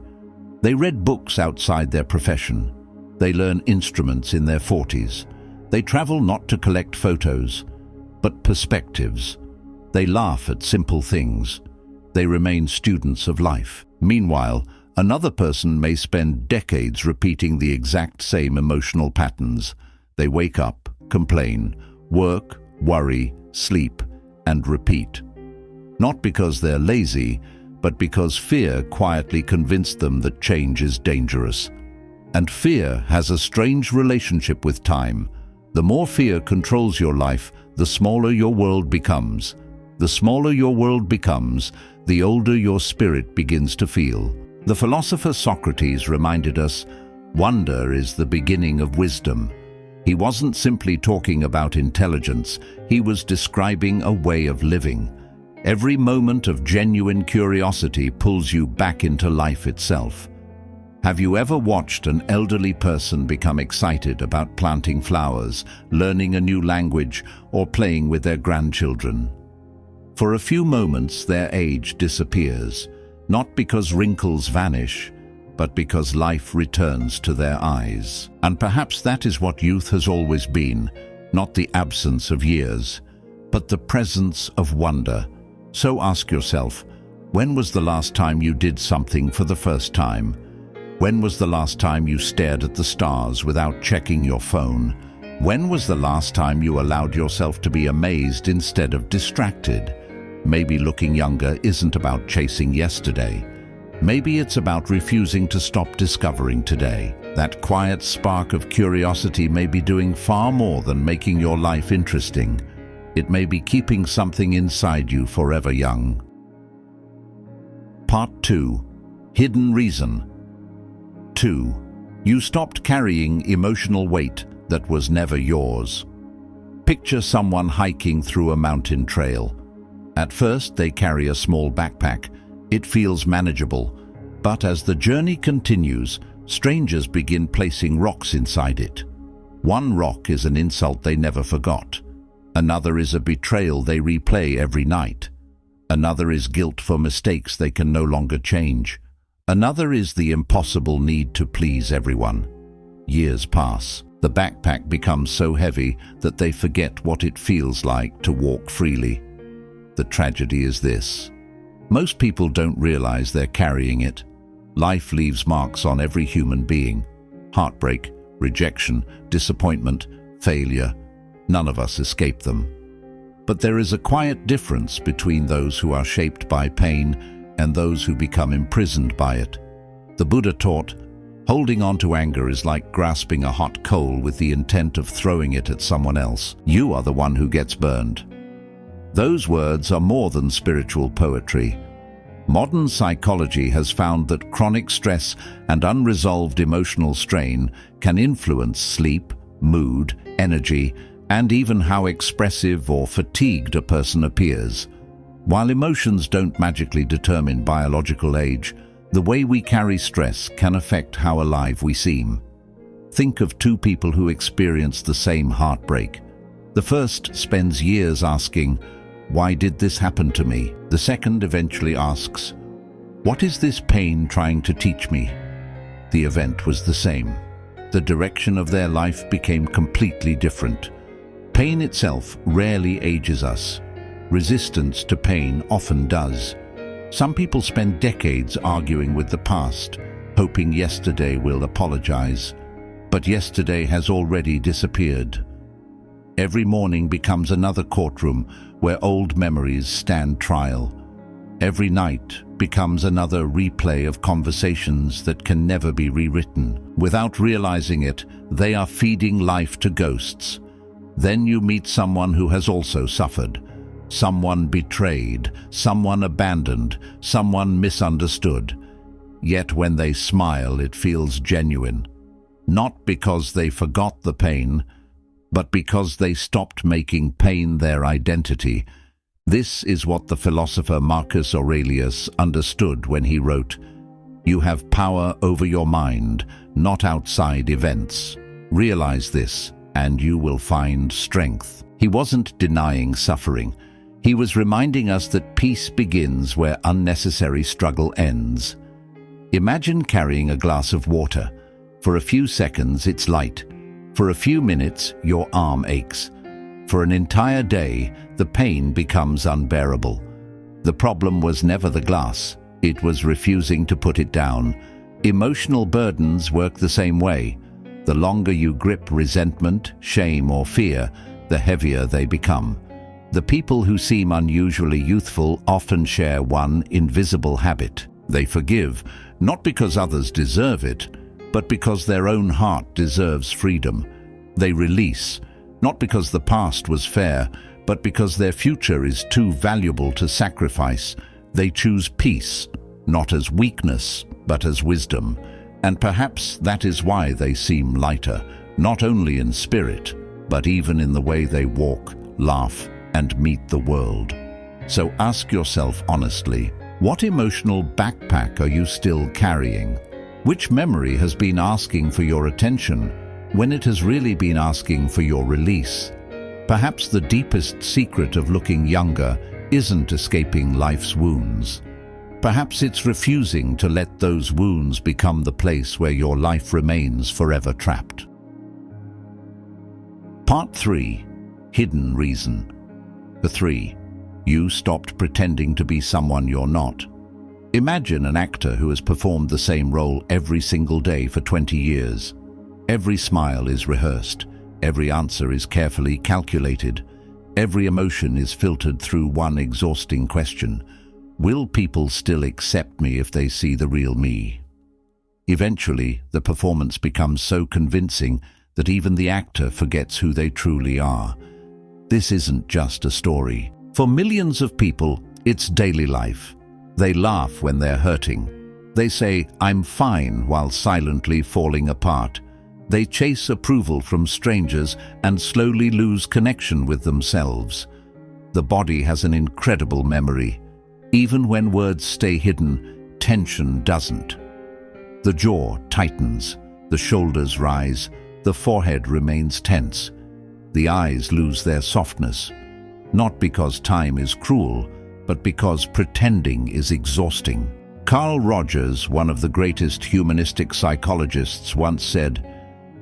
They read books outside their profession. They learn instruments in their 40s. They travel not to collect photos, but perspectives. They laugh at simple things. They remain students of life. Meanwhile, another person may spend decades repeating the exact same emotional patterns. They wake up, complain, work, worry, sleep, and repeat. Not because they're lazy, but because fear quietly convinced them that change is dangerous. And fear has a strange relationship with time. The more fear controls your life, the smaller your world becomes. The smaller your world becomes, the older your spirit begins to feel. The philosopher Socrates reminded us, wonder is the beginning of wisdom. He wasn't simply talking about intelligence, he was describing a way of living. Every moment of genuine curiosity pulls you back into life itself. Have you ever watched an elderly person become excited about planting flowers, learning a new language, or playing with their grandchildren? For a few moments, their age disappears, not because wrinkles vanish, but because life returns to their eyes. And perhaps that is what youth has always been, not the absence of years, but the presence of wonder. So ask yourself, when was the last time you did something for the first time? When was the last time you stared at the stars without checking your phone? When was the last time you allowed yourself to be amazed instead of distracted? Maybe looking younger isn't about chasing yesterday. Maybe it's about refusing to stop discovering today. That quiet spark of curiosity may be doing far more than making your life interesting. It may be keeping something inside you forever young. Part 2. Hidden Reason. 2. You stopped carrying emotional weight that was never yours. Picture someone hiking through a mountain trail. At first, they carry a small backpack. It feels manageable, but as the journey continues, strangers begin placing rocks inside it. One rock is an insult they never forgot. Another is a betrayal they replay every night. Another is guilt for mistakes they can no longer change. Another is the impossible need to please everyone. Years pass. The backpack becomes so heavy that they forget what it feels like to walk freely. The tragedy is this. Most people don't realize they're carrying it. Life leaves marks on every human being. Heartbreak, rejection, disappointment, failure. None of us escape them. But there is a quiet difference between those who are shaped by pain and those who become imprisoned by it. The Buddha taught, holding on to anger is like grasping a hot coal with the intent of throwing it at someone else. You are the one who gets burned. Those words are more than spiritual poetry. Modern psychology has found that chronic stress and unresolved emotional strain can influence sleep, mood, energy, and even how expressive or fatigued a person appears. While emotions don't magically determine biological age, the way we carry stress can affect how alive we seem. Think of two people who experience the same heartbreak. The first spends years asking, "Why did this happen to me?" The second eventually asks, "What is this pain trying to teach me?" The event was the same. The direction of their life became completely different. Pain itself rarely ages us. Resistance to pain often does. Some people spend decades arguing with the past, hoping yesterday will apologize. But yesterday has already disappeared. Every morning becomes another courtroom where old memories stand trial. Every night becomes another replay of conversations that can never be rewritten. Without realizing it, they are feeding life to ghosts. Then you meet someone who has also suffered. Someone betrayed, someone abandoned, someone misunderstood. Yet when they smile, it feels genuine. Not because they forgot the pain, but because they stopped making pain their identity. This is what the philosopher Marcus Aurelius understood when he wrote, "You have power over your mind, not outside events. Realize this. and you will find strength. He wasn't denying suffering. He was reminding us that peace begins where unnecessary struggle ends. Imagine carrying a glass of water. For a few seconds, it's light. For a few minutes, your arm aches. For an entire day, the pain becomes unbearable. The problem was never the glass. It was refusing to put it down. Emotional burdens work the same way. The longer you grip resentment, shame, or fear, the heavier they become. The people who seem unusually youthful often share one invisible habit. They forgive, not because others deserve it, but because their own heart deserves freedom. They release, not because the past was fair, but because their future is too valuable to sacrifice. They choose peace, not as weakness, but as wisdom. And perhaps that is why they seem lighter, not only in spirit, but even in the way they walk, laugh, and meet the world. So ask yourself honestly, what emotional backpack are you still carrying? Which memory has been asking for your attention when it has really been asking for your release? Perhaps the deepest secret of looking younger isn't escaping life's wounds. Perhaps it's refusing to let those wounds become the place where your life remains forever trapped. Part 3. Hidden Reason. 3. You stopped pretending to be someone you're not. Imagine an actor who has performed the same role every single day for 20 years. Every smile is rehearsed. Every answer is carefully calculated. Every emotion is filtered through one exhausting question. Will people still accept me if they see the real me? Eventually, the performance becomes so convincing that even the actor forgets who they truly are. This isn't just a story. For millions of people, it's daily life. They laugh when they're hurting. They say, "I'm fine," while silently falling apart. They chase approval from strangers and slowly lose connection with themselves. The body has an incredible memory. Even when words stay hidden, tension doesn't. The jaw tightens, the shoulders rise, the forehead remains tense. The eyes lose their softness, not because time is cruel, but because pretending is exhausting. Carl Rogers, one of the greatest humanistic psychologists, once said,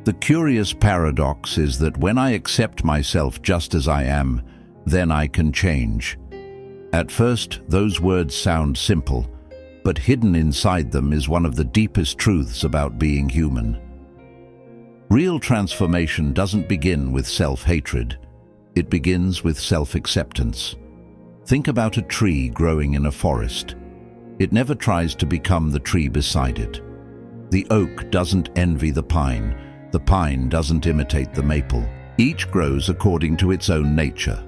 "The curious paradox is that when I accept myself just as I am, then I can change." At first, those words sound simple, but hidden inside them is one of the deepest truths about being human. Real transformation doesn't begin with self-hatred. It begins with self-acceptance. Think about a tree growing in a forest. It never tries to become the tree beside it. The oak doesn't envy the pine. The pine doesn't imitate the maple. Each grows according to its own nature.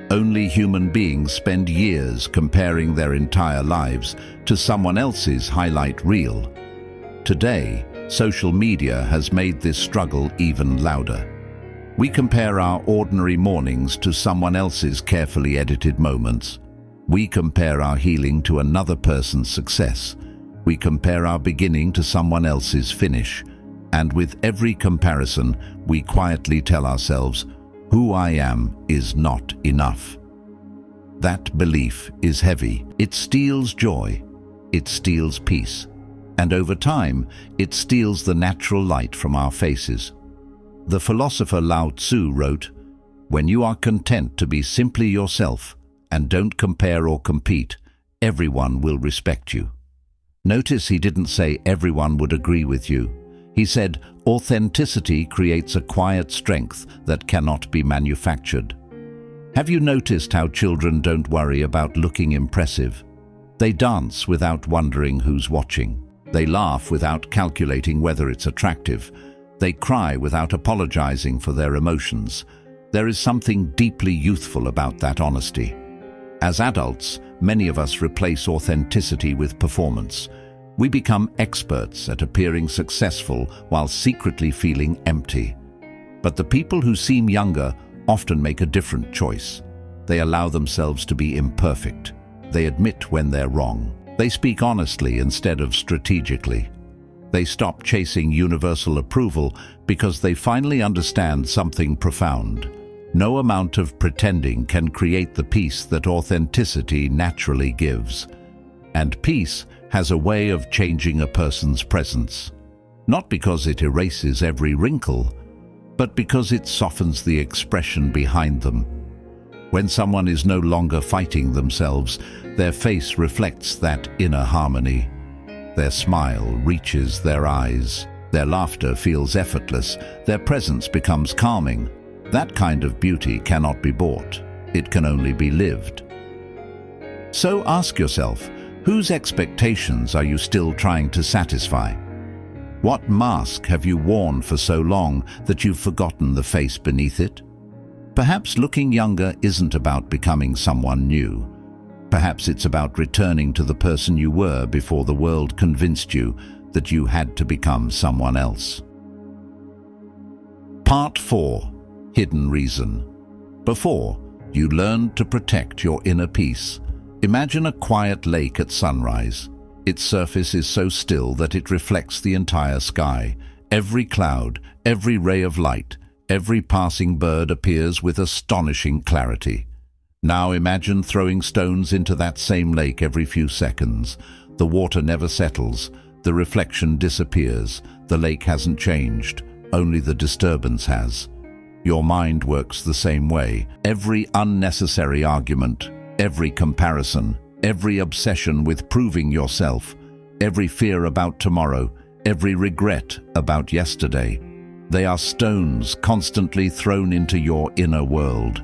Only human beings spend years comparing their entire lives to someone else's highlight reel. Today, social media has made this struggle even louder. We compare our ordinary mornings to someone else's carefully edited moments. We compare our healing to another person's success. We compare our beginning to someone else's finish. And with every comparison, we quietly tell ourselves, "Who I am is not enough." That belief is heavy. It steals joy. It steals peace. And over time, it steals the natural light from our faces. The philosopher Lao Tzu wrote, "When you are content to be simply yourself and don't compare or compete, everyone will respect you." Notice he didn't say everyone would agree with you. He said, authenticity creates a quiet strength that cannot be manufactured. Have you noticed how children don't worry about looking impressive? They dance without wondering who's watching. They laugh without calculating whether it's attractive. They cry without apologizing for their emotions. There is something deeply youthful about that honesty. As adults, many of us replace authenticity with performance. We become experts at appearing successful while secretly feeling empty. But the people who seem younger often make a different choice. They allow themselves to be imperfect. They admit when they're wrong. They speak honestly instead of strategically. They stop chasing universal approval because they finally understand something profound. No amount of pretending can create the peace that authenticity naturally gives. And peace has a way of changing a person's presence. Not because it erases every wrinkle, but because it softens the expression behind them. When someone is no longer fighting themselves, their face reflects that inner harmony. Their smile reaches their eyes. Their laughter feels effortless. Their presence becomes calming. That kind of beauty cannot be bought. It can only be lived. So ask yourself, whose expectations are you still trying to satisfy? What mask have you worn for so long that you've forgotten the face beneath it? Perhaps looking younger isn't about becoming someone new. Perhaps it's about returning to the person you were before the world convinced you that you had to become someone else. Part 4. Hidden Reason. Before, you learned to protect your inner peace. Imagine a quiet lake at sunrise. Its surface is so still that it reflects the entire sky. Every cloud, every ray of light, every passing bird appears with astonishing clarity. Now imagine throwing stones into that same lake every few seconds. The water never settles, the reflection disappears, the lake hasn't changed, only the disturbance has. Your mind works the same way. Every unnecessary argument, every comparison, every obsession with proving yourself, every fear about tomorrow, every regret about yesterday, they are stones constantly thrown into your inner world.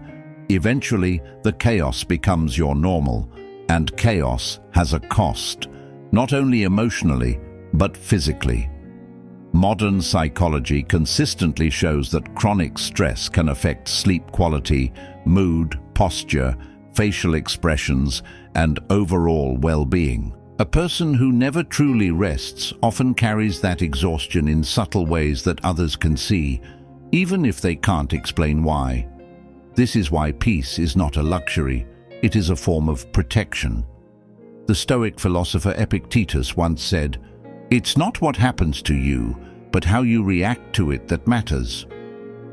Eventually, the chaos becomes your normal, and chaos has a cost, not only emotionally, but physically. Modern psychology consistently shows that chronic stress can affect sleep quality, mood, posture, facial expressions, and overall well-being. A person who never truly rests often carries that exhaustion in subtle ways that others can see, even if they can't explain why. This is why peace is not a luxury, it is a form of protection. The Stoic philosopher Epictetus once said, "It's not what happens to you, but how you react to it that matters."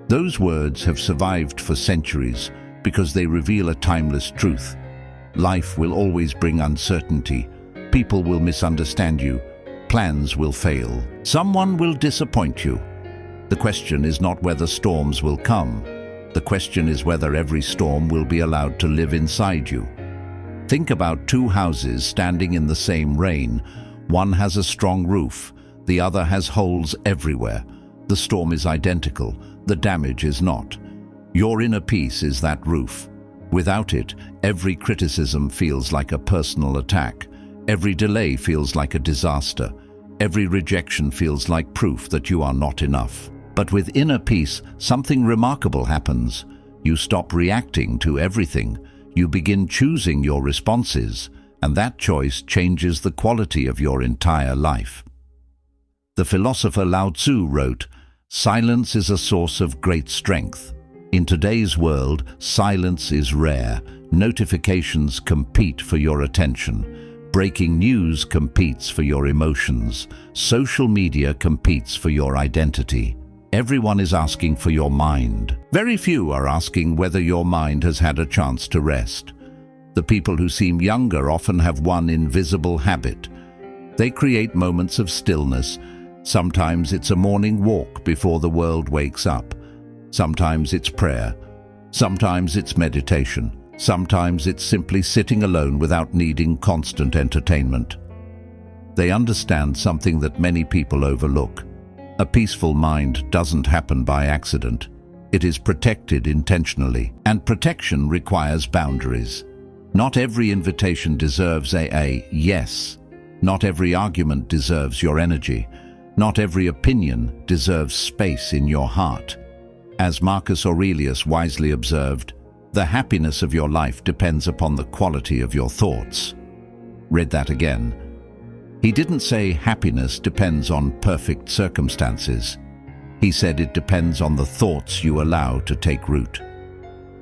Those words have survived for centuries because they reveal a timeless truth. Life will always bring uncertainty. People will misunderstand you. Plans will fail. Someone will disappoint you. The question is not whether storms will come. The question is whether every storm will be allowed to live inside you. Think about two houses standing in the same rain. One has a strong roof. The other has holes everywhere. The storm is identical. The damage is not. Your inner peace is that roof. Without it, every criticism feels like a personal attack. Every delay feels like a disaster. Every rejection feels like proof that you are not enough. But with inner peace, something remarkable happens. You stop reacting to everything. You begin choosing your responses, and that choice changes the quality of your entire life. The philosopher Lao Tzu wrote, "Silence is a source of great strength." In today's world, silence is rare. Notifications compete for your attention. Breaking news competes for your emotions. Social media competes for your identity. Everyone is asking for your mind. Very few are asking whether your mind has had a chance to rest. The people who seem younger often have one invisible habit. They create moments of stillness. Sometimes it's a morning walk before the world wakes up. Sometimes it's prayer. Sometimes it's meditation. Sometimes it's simply sitting alone without needing constant entertainment. They understand something that many people overlook. A peaceful mind doesn't happen by accident. It is protected intentionally, and protection requires boundaries. Not every invitation deserves a yes. Not every argument deserves your energy. Not every opinion deserves space in your heart. As Marcus Aurelius wisely observed, the happiness of your life depends upon the quality of your thoughts. Read that again. He didn't say happiness depends on perfect circumstances. He said it depends on the thoughts you allow to take root.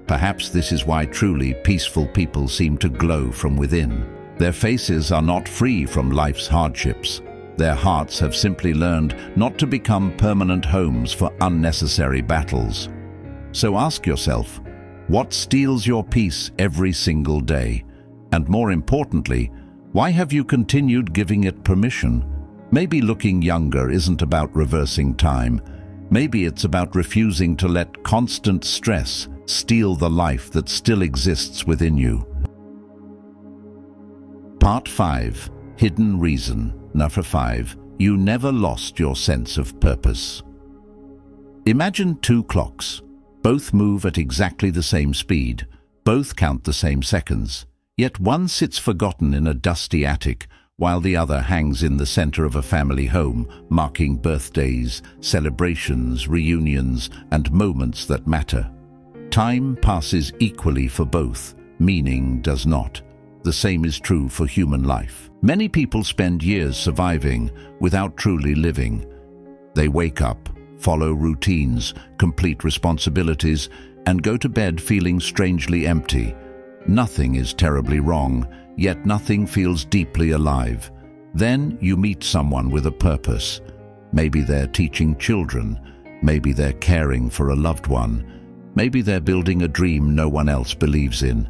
Perhaps this is why truly peaceful people seem to glow from within. Their faces are not free from life's hardships. Their hearts have simply learned not to become permanent homes for unnecessary battles. So ask yourself, what steals your peace every single day? And more importantly, why have you continued giving it permission? Maybe looking younger isn't about reversing time. Maybe it's about refusing to let constant stress steal the life that still exists within you. Part 5. Hidden Reason. Number 5. You never lost your sense of purpose. Imagine two clocks. Both move at exactly the same speed. Both count the same seconds. Yet one sits forgotten in a dusty attic, while the other hangs in the center of a family home, marking birthdays, celebrations, reunions, and moments that matter. Time passes equally for both. Meaning does not. The same is true for human life. Many people spend years surviving without truly living. They wake up, follow routines, complete responsibilities, and go to bed feeling strangely empty. Nothing is terribly wrong, yet nothing feels deeply alive. Then you meet someone with a purpose. Maybe they're teaching children. Maybe they're caring for a loved one. Maybe they're building a dream no one else believes in.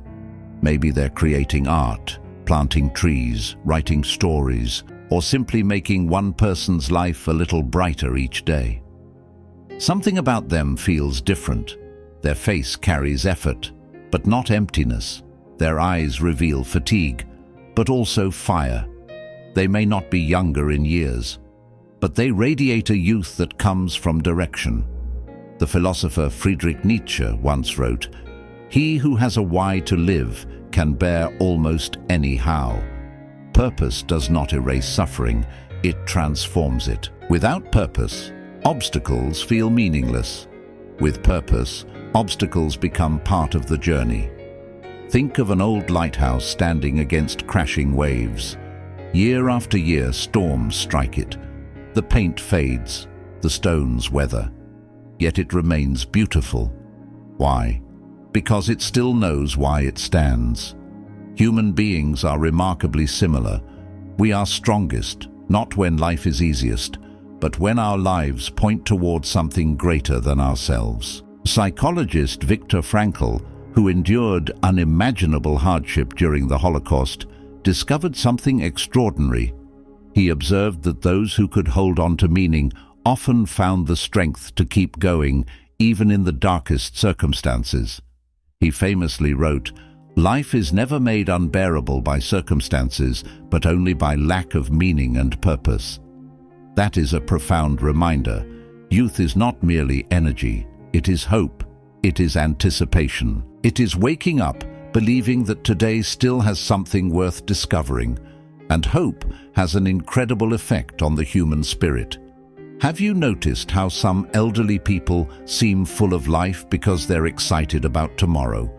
Maybe they're creating art, planting trees, writing stories, or simply making one person's life a little brighter each day. Something about them feels different. Their face carries effort, but not emptiness. Their eyes reveal fatigue, but also fire. They may not be younger in years, but they radiate a youth that comes from direction. The philosopher Friedrich Nietzsche once wrote, "He who has a why to live can bear almost any how." Purpose does not erase suffering, it transforms it. Without purpose, obstacles feel meaningless. With purpose, obstacles become part of the journey. Think of an old lighthouse standing against crashing waves. Year after year, storms strike it. The paint fades, the stones weather. Yet it remains beautiful. Why? Because it still knows why it stands. Human beings are remarkably similar. We are strongest, not when life is easiest, but when our lives point towards something greater than ourselves. Psychologist Viktor Frankl, who endured unimaginable hardship during the Holocaust, discovered something extraordinary. He observed that those who could hold on to meaning often found the strength to keep going, even in the darkest circumstances. He famously wrote, "Life is never made unbearable by circumstances, but only by lack of meaning and purpose." That is a profound reminder. Youth is not merely energy, it is hope, it is anticipation. It is waking up, believing that today still has something worth discovering, and hope has an incredible effect on the human spirit. Have you noticed how some elderly people seem full of life because they're excited about tomorrow?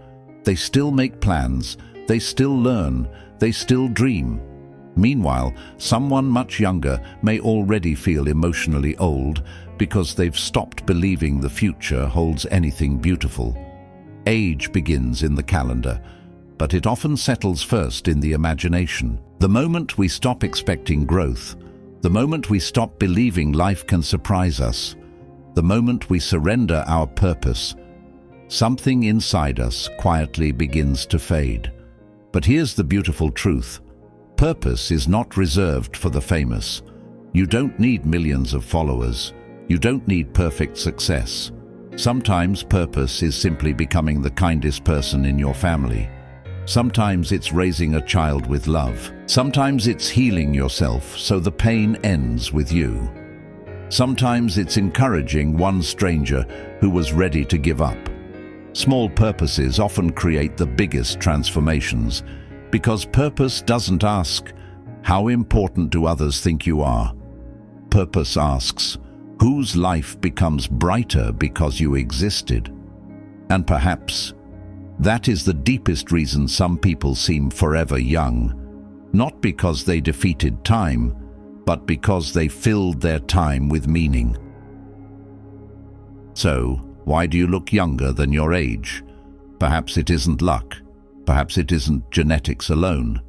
They still make plans, they still learn, they still dream. Meanwhile, someone much younger may already feel emotionally old because they've stopped believing the future holds anything beautiful. Age begins in the calendar, but it often settles first in the imagination. The moment we stop expecting growth, the moment we stop believing life can surprise us, the moment we surrender our purpose, something inside us quietly begins to fade. But here's the beautiful truth. Purpose is not reserved for the famous. You don't need millions of followers. You don't need perfect success. Sometimes purpose is simply becoming the kindest person in your family. Sometimes it's raising a child with love. Sometimes it's healing yourself so the pain ends with you. Sometimes it's encouraging one stranger who was ready to give up. Small purposes often create the biggest transformations because purpose doesn't ask, "How important do others think you are?" Purpose asks, "Whose life becomes brighter because you existed?" And perhaps that is the deepest reason some people seem forever young, not because they defeated time, but because they filled their time with meaning. So, why do you look younger than your age? Perhaps it isn't luck. Perhaps it isn't genetics alone.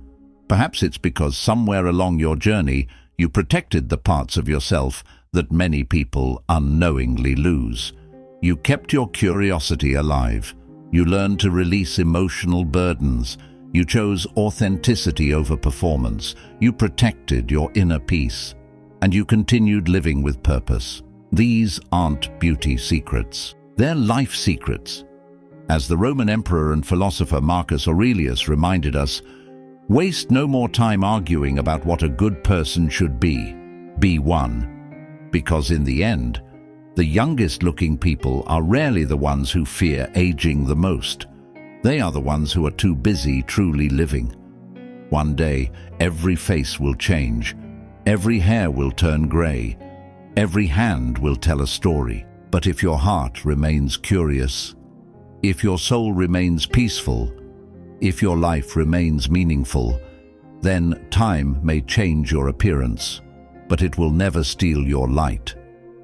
Perhaps it's because somewhere along your journey, You protected the parts of yourself that many people unknowingly lose. You kept your curiosity alive. You learned to release emotional burdens. You chose authenticity over performance. You protected your inner peace. And you continued living with purpose. These aren't beauty secrets. They're life secrets. As the Roman emperor and philosopher Marcus Aurelius reminded us, waste no more time arguing about what a good person should be. Be one. Because in the end, the youngest-looking people are rarely the ones who fear aging the most. They are the ones who are too busy truly living. One day, every face will change. Every hair will turn grey. Every hand will tell a story. But if your heart remains curious, if your soul remains peaceful, if your life remains meaningful, then time may change your appearance, but it will never steal your light.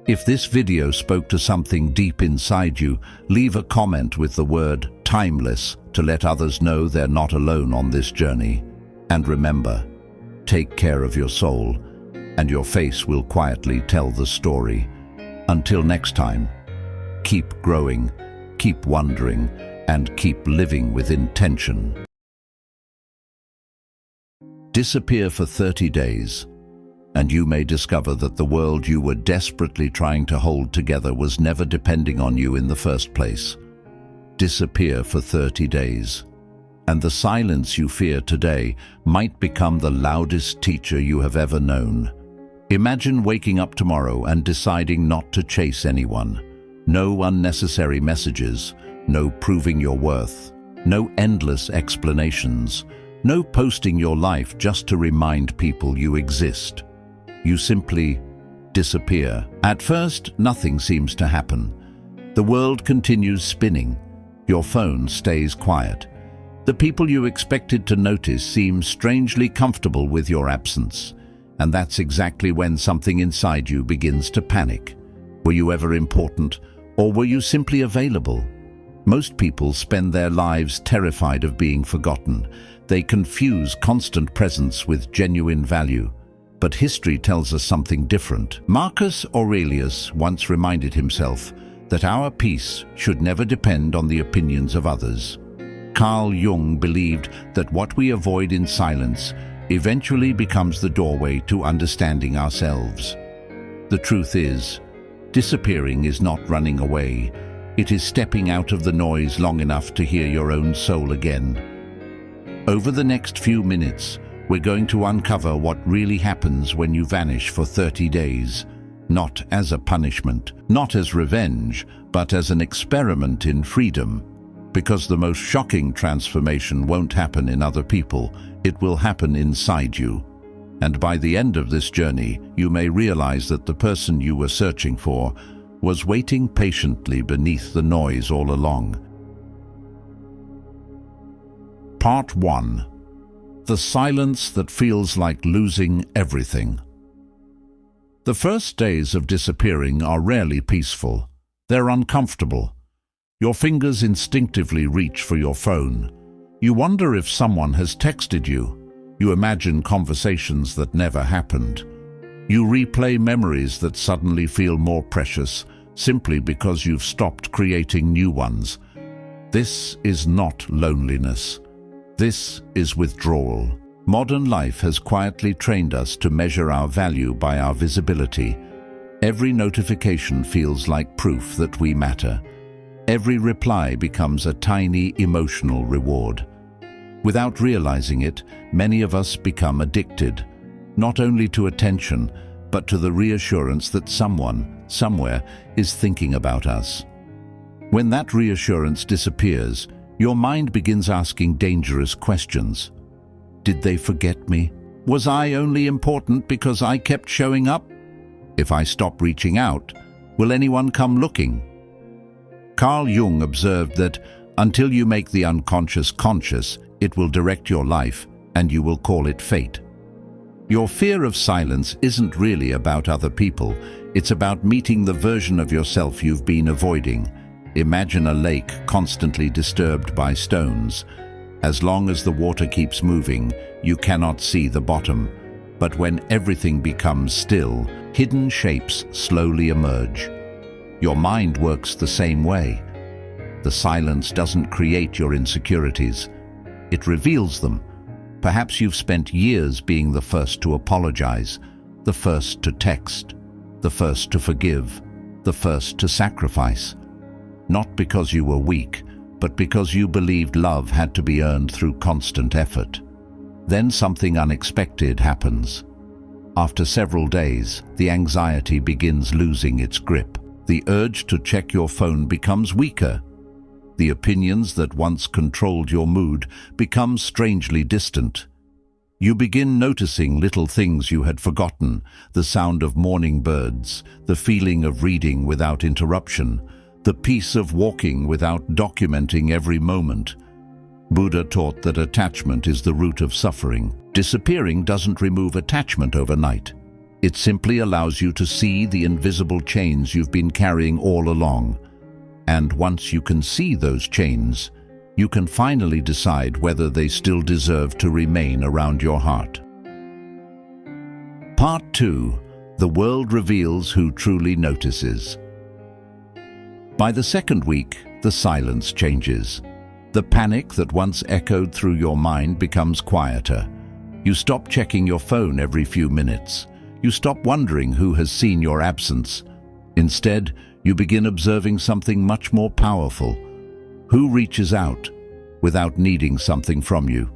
If this video spoke to something deep inside you, leave a comment with the word timeless to let others know they're not alone on this journey. And remember, take care of your soul, and your face will quietly tell the story. Until next time, keep growing, keep wondering, and keep living with intention. Disappear for 30 days. And you may discover that the world you were desperately trying to hold together was never depending on you in the first place. Disappear for 30 days. And the silence you fear today might become the loudest teacher you have ever known. Imagine waking up tomorrow and deciding not to chase anyone. No unnecessary messages, no proving your worth, no endless explanations, no posting your life just to remind people you exist. You simply disappear. At first, nothing seems to happen. The world continues spinning. Your phone stays quiet. The people you expected to notice seem strangely comfortable with your absence. And that's exactly when something inside you begins to panic. Were you ever important, or were you simply available? Most people spend their lives terrified of being forgotten. They confuse constant presence with genuine value. But history tells us something different. Marcus Aurelius once reminded himself that our peace should never depend on the opinions of others. Carl Jung believed that what we avoid in silence eventually becomes the doorway to understanding ourselves. The truth is, disappearing is not running away. It is stepping out of the noise long enough to hear your own soul again. Over the next few minutes, we're going to uncover what really happens when you vanish for 30 days, not as a punishment, not as revenge, but as an experiment in freedom. Because the most shocking transformation won't happen in other people, it will happen inside you. And by the end of this journey, you may realize that the person you were searching for was waiting patiently beneath the noise all along. Part 1. The silence that feels like losing everything. The first days of disappearing are rarely peaceful. They're uncomfortable. Your fingers instinctively reach for your phone. You wonder if someone has texted you. You imagine conversations that never happened. You replay memories that suddenly feel more precious simply because you've stopped creating new ones. This is not loneliness. This is withdrawal. Modern life has quietly trained us to measure our value by our visibility. Every notification feels like proof that we matter. Every reply becomes a tiny emotional reward. Without realizing it, many of us become addicted, not only to attention, but to the reassurance that someone, somewhere, is thinking about us. When that reassurance disappears, your mind begins asking dangerous questions. Did they forget me? Was I only important because I kept showing up? If I stop reaching out, will anyone come looking? Carl Jung observed that until you make the unconscious conscious, it will direct your life and you will call it fate. Your fear of silence isn't really about other people. It's about meeting the version of yourself you've been avoiding. Imagine a lake constantly disturbed by stones. As long as the water keeps moving, you cannot see the bottom. But when everything becomes still, hidden shapes slowly emerge. Your mind works the same way. The silence doesn't create your insecurities. It reveals them. Perhaps you've spent years being the first to apologize, the first to text, the first to forgive, the first to sacrifice. Not because you were weak, but because you believed love had to be earned through constant effort. Then something unexpected happens. After several days, the anxiety begins losing its grip. The urge to check your phone becomes weaker. The opinions that once controlled your mood become strangely distant. You begin noticing little things you had forgotten, the sound of morning birds, the feeling of reading without interruption, the peace of walking without documenting every moment. Buddha taught that attachment is the root of suffering. Disappearing doesn't remove attachment overnight. It simply allows you to see the invisible chains you've been carrying all along. And once you can see those chains, you can finally decide whether they still deserve to remain around your heart. Part 2. The world reveals who truly notices. By the second week, the silence changes. The panic that once echoed through your mind becomes quieter. You stop checking your phone every few minutes. You stop wondering who has seen your absence. Instead, you begin observing something much more powerful. Who reaches out without needing something from you?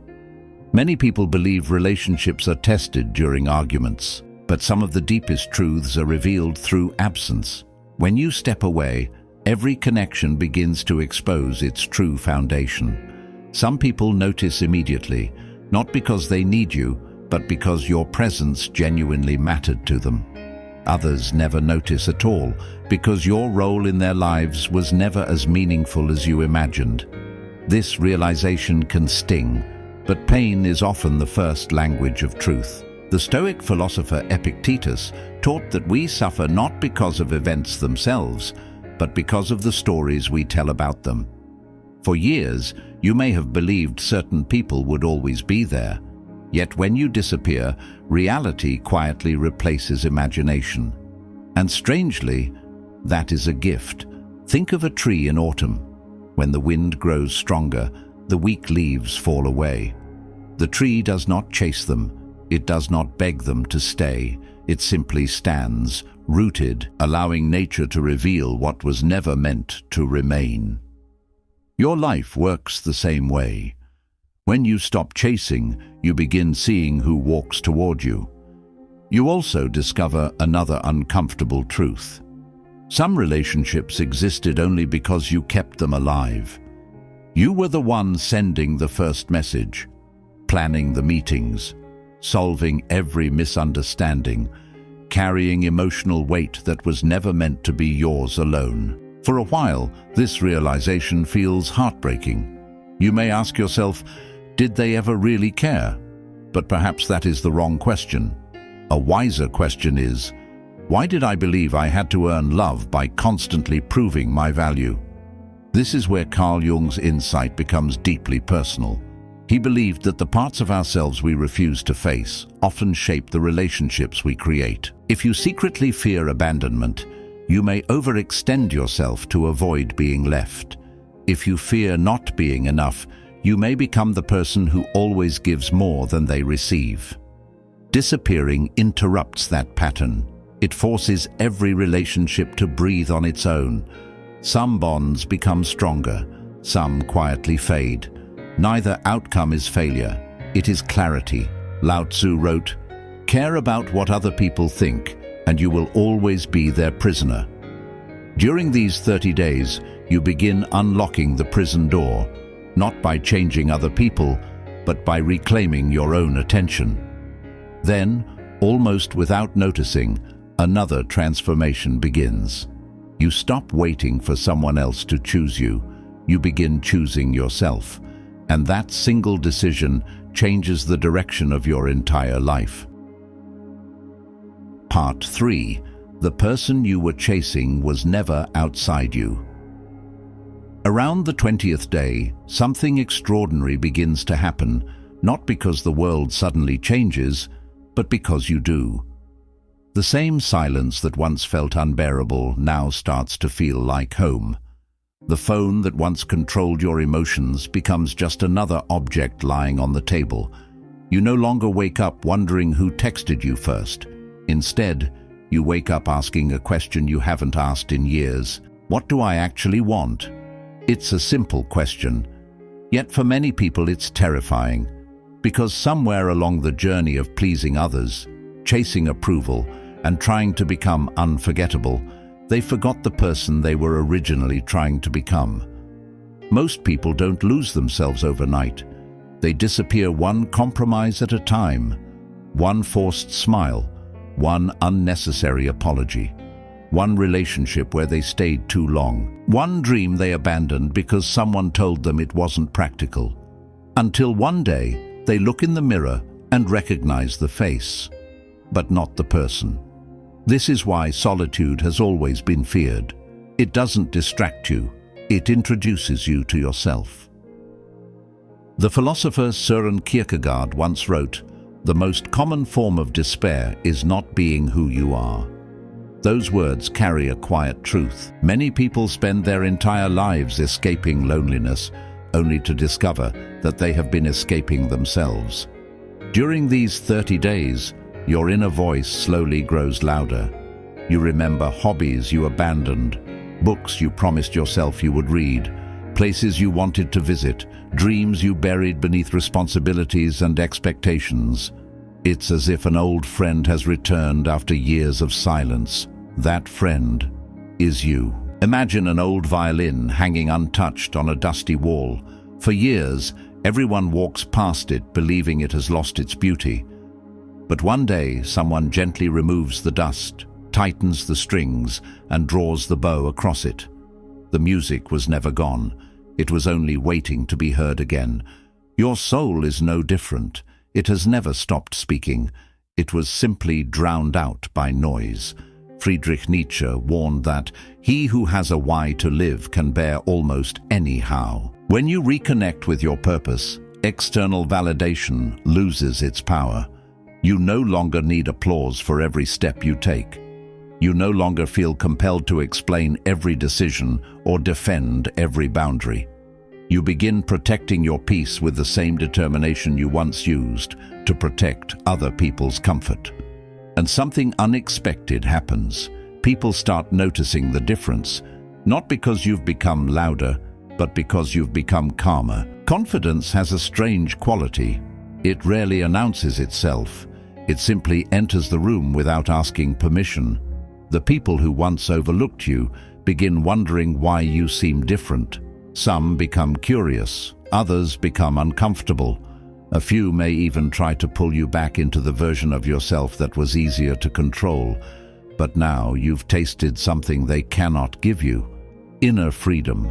Many people believe relationships are tested during arguments, but some of the deepest truths are revealed through absence. When you step away, every connection begins to expose its true foundation. Some people notice immediately, not because they need you, but because your presence genuinely mattered to them. Others never notice at all, because your role in their lives was never as meaningful as you imagined. This realization can sting, but pain is often the first language of truth. The Stoic philosopher Epictetus taught that we suffer not because of events themselves, but because of the stories we tell about them. For years, you may have believed certain people would always be there. Yet when you disappear, reality quietly replaces imagination. And strangely, that is a gift. Think of a tree in autumn. When the wind grows stronger, the weak leaves fall away. The tree does not chase them. It does not beg them to stay. It simply stands, rooted, allowing nature to reveal what was never meant to remain. Your life works the same way. When you stop chasing, you begin seeing who walks toward you. You also discover another uncomfortable truth. Some relationships existed only because you kept them alive. You were the one sending the first message, planning the meetings, solving every misunderstanding, carrying emotional weight that was never meant to be yours alone. For a while, this realization feels heartbreaking. You may ask yourself, did they ever really care? But perhaps that is the wrong question. A wiser question is, why did I believe I had to earn love by constantly proving my value? This is where Carl Jung's insight becomes deeply personal. He believed that the parts of ourselves we refuse to face often shape the relationships we create. If you secretly fear abandonment, you may overextend yourself to avoid being left. If you fear not being enough, you may become the person who always gives more than they receive. Disappearing interrupts that pattern. It forces every relationship to breathe on its own. Some bonds become stronger, some quietly fade. Neither outcome is failure, it is clarity. Lao Tzu wrote, "Care about what other people think, and you will always be their prisoner." During these 30 days, you begin unlocking the prison door, not by changing other people, but by reclaiming your own attention. Then, almost without noticing, another transformation begins. You stop waiting for someone else to choose you. You begin choosing yourself. And that single decision changes the direction of your entire life. Part 3. The person you were chasing was never outside you. Around the 20th day, something extraordinary begins to happen, not because the world suddenly changes, but because you do. The same silence that once felt unbearable now starts to feel like home. The phone that once controlled your emotions becomes just another object lying on the table. You no longer wake up wondering who texted you first. Instead, you wake up asking a question you haven't asked in years. What do I actually want? It's a simple question, yet for many people it's terrifying, because somewhere along the journey of pleasing others, chasing approval, and trying to become unforgettable, they forgot the person they were originally trying to become. Most people don't lose themselves overnight. They disappear one compromise at a time, one forced smile, one unnecessary apology, one relationship where they stayed too long, one dream they abandoned because someone told them it wasn't practical. Until one day, they look in the mirror and recognize the face, but not the person. This is why solitude has always been feared. It doesn't distract you, it introduces you to yourself. The philosopher Søren Kierkegaard once wrote, "The most common form of despair is not being who you are." Those words carry a quiet truth. Many people spend their entire lives escaping loneliness, only to discover that they have been escaping themselves. During these 30 days, your inner voice slowly grows louder. You remember hobbies you abandoned, books you promised yourself you would read, places you wanted to visit, dreams you buried beneath responsibilities and expectations. It's as if an old friend has returned after years of silence. That friend is you. Imagine an old violin hanging untouched on a dusty wall. For years, everyone walks past it believing it has lost its beauty. But one day, someone gently removes the dust, tightens the strings, and draws the bow across it. The music was never gone. It was only waiting to be heard again. Your soul is no different. It has never stopped speaking. It was simply drowned out by noise. Friedrich Nietzsche warned that he who has a why to live can bear almost any how. When you reconnect with your purpose, external validation loses its power. You no longer need applause for every step you take. You no longer feel compelled to explain every decision or defend every boundary. You begin protecting your peace with the same determination you once used to protect other people's comfort. And something unexpected happens. People start noticing the difference, not because you've become louder, but because you've become calmer. Confidence has a strange quality. It rarely announces itself. It simply enters the room without asking permission. The people who once overlooked you begin wondering why you seem different. Some become curious, others become uncomfortable. A few may even try to pull you back into the version of yourself that was easier to control. But now you've tasted something they cannot give you: inner freedom.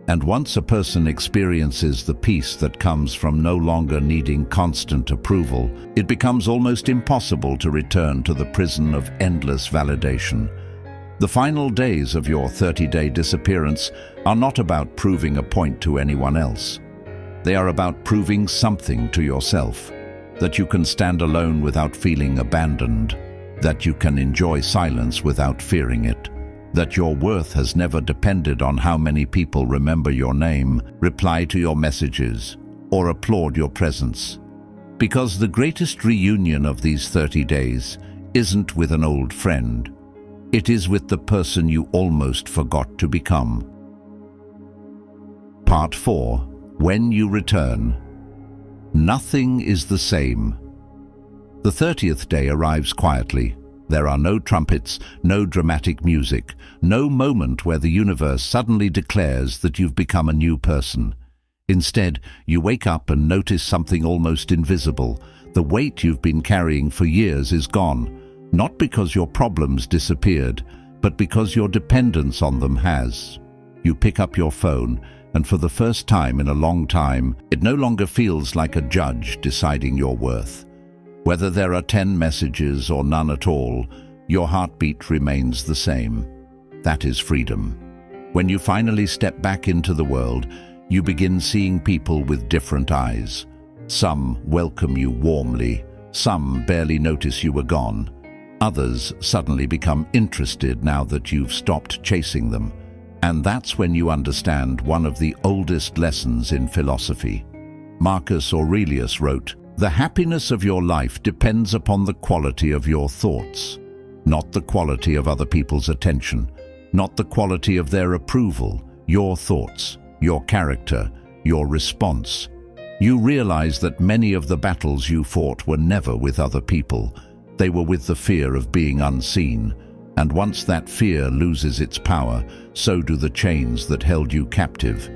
And once a person experiences the peace that comes from no longer needing constant approval, it becomes almost impossible to return to the prison of endless validation. The final days of your 30-day disappearance are not about proving a point to anyone else. They are about proving something to yourself, that you can stand alone without feeling abandoned, that you can enjoy silence without fearing it, that your worth has never depended on how many people remember your name, reply to your messages, or applaud your presence. Because the greatest reunion of these 30 days isn't with an old friend. It is with the person you almost forgot to become. Part 4. When you return. Nothing is the same. The 30th day arrives quietly. There are no trumpets, no dramatic music, no moment where the universe suddenly declares that you've become a new person. Instead, you wake up and notice something almost invisible. The weight you've been carrying for years is gone, not because your problems disappeared, but because your dependence on them has. You pick up your phone, and for the first time in a long time, it no longer feels like a judge deciding your worth. Whether there are 10 messages or none at all, your heartbeat remains the same. That is freedom. When you finally step back into the world, you begin seeing people with different eyes. Some welcome you warmly, Some barely notice you were gone. Others suddenly become interested now that you've stopped chasing them. And that's when you understand one of the oldest lessons in philosophy. Marcus Aurelius wrote, "The happiness of your life depends upon the quality of your thoughts, not the quality of other people's attention, not the quality of their approval, your thoughts, your character, your response." You realize that many of the battles you fought were never with other people. They were with the fear of being unseen. And once that fear loses its power, so do the chains that held you captive.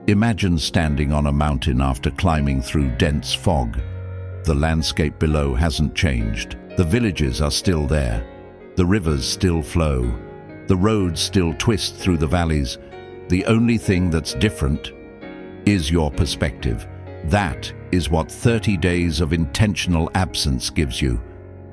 Imagine standing on a mountain after climbing through dense fog. The landscape below hasn't changed. The villages are still there. The rivers still flow. The roads still twist through the valleys. The only thing that's different is your perspective. That is what 30 days of intentional absence gives you.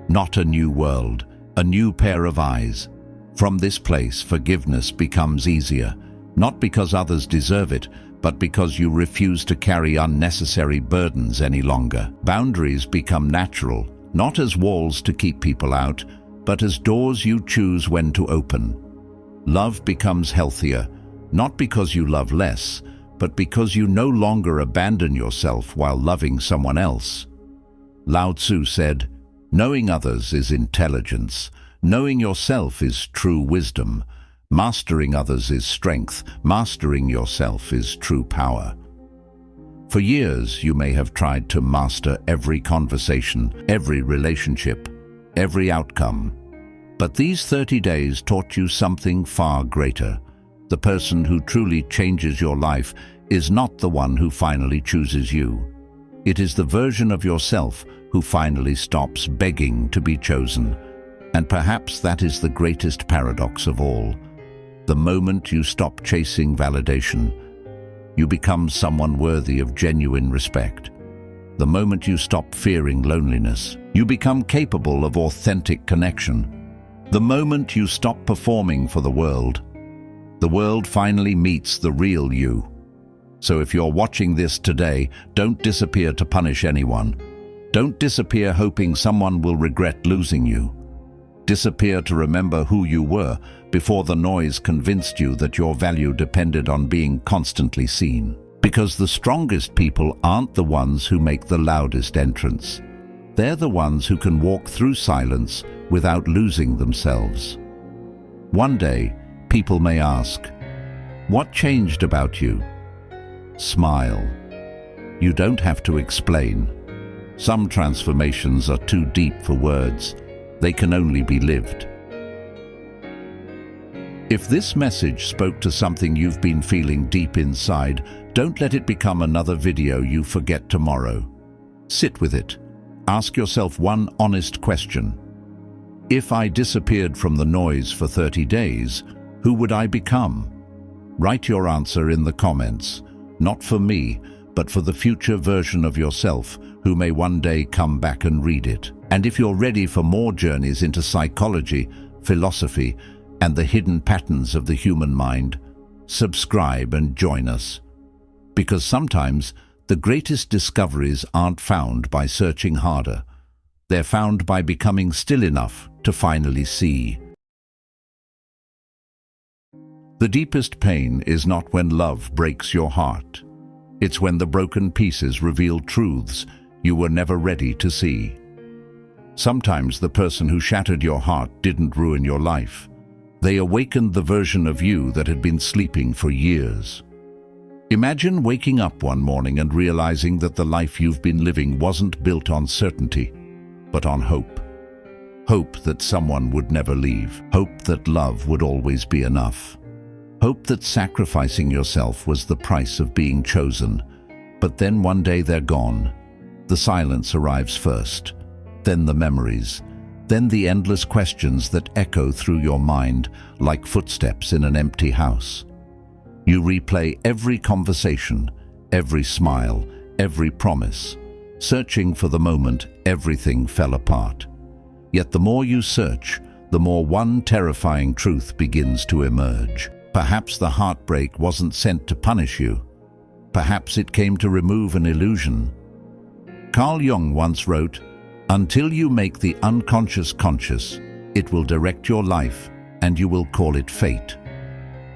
Not a new world, a new pair of eyes. From this place, forgiveness becomes easier, not because others deserve it, but because you refuse to carry unnecessary burdens any longer. Boundaries become natural, not as walls to keep people out, but as doors you choose when to open. Love becomes healthier, not because you love less, but because you no longer abandon yourself while loving someone else. Lao Tzu said, "Knowing others is intelligence. Knowing yourself is true wisdom. Mastering others is strength. Mastering yourself is true power." For years, you may have tried to master every conversation, every relationship, every outcome. But these 30 days taught you something far greater. The person who truly changes your life is not the one who finally chooses you. It is the version of yourself who finally stops begging to be chosen. And perhaps that is the greatest paradox of all. The moment you stop chasing validation, you become someone worthy of genuine respect. The moment you stop fearing loneliness, you become capable of authentic connection. The moment you stop performing for the world finally meets the real you. So if you're watching this today, don't disappear to punish anyone. Don't disappear hoping someone will regret losing you. Disappear to remember who you were before the noise convinced you that your value depended on being constantly seen. Because the strongest people aren't the ones who make the loudest entrance. They're the ones who can walk through silence without losing themselves. One day, people may ask, "What changed about you?" Smile. You don't have to explain. Some transformations are too deep for words. They can only be lived. If this message spoke to something you've been feeling deep inside, don't let it become another video you forget tomorrow. Sit with it. Ask yourself one honest question. If I disappeared from the noise for 30 days, who would I become? Write your answer in the comments, not for me, but for the future version of yourself who may one day come back and read it. And if you're ready for more journeys into psychology, philosophy, and the hidden patterns of the human mind, subscribe and join us. Because sometimes the greatest discoveries aren't found by searching harder. They're found by becoming still enough to finally see. The deepest pain is not when love breaks your heart. It's when the broken pieces reveal truths you were never ready to see. Sometimes the person who shattered your heart didn't ruin your life. They awakened the version of you that had been sleeping for years. Imagine waking up one morning and realizing that the life you've been living wasn't built on certainty, but on hope. Hope that someone would never leave. Hope that love would always be enough. Hope that sacrificing yourself was the price of being chosen. But then one day they're gone. The silence arrives first, then the memories, then the endless questions that echo through your mind like footsteps in an empty house. You replay every conversation, every smile, every promise, searching for the moment everything fell apart. Yet the more you search, the more one terrifying truth begins to emerge. Perhaps the heartbreak wasn't sent to punish you. Perhaps it came to remove an illusion. Carl Jung once wrote, Until you make the unconscious conscious, it will direct your life and you will call it fate.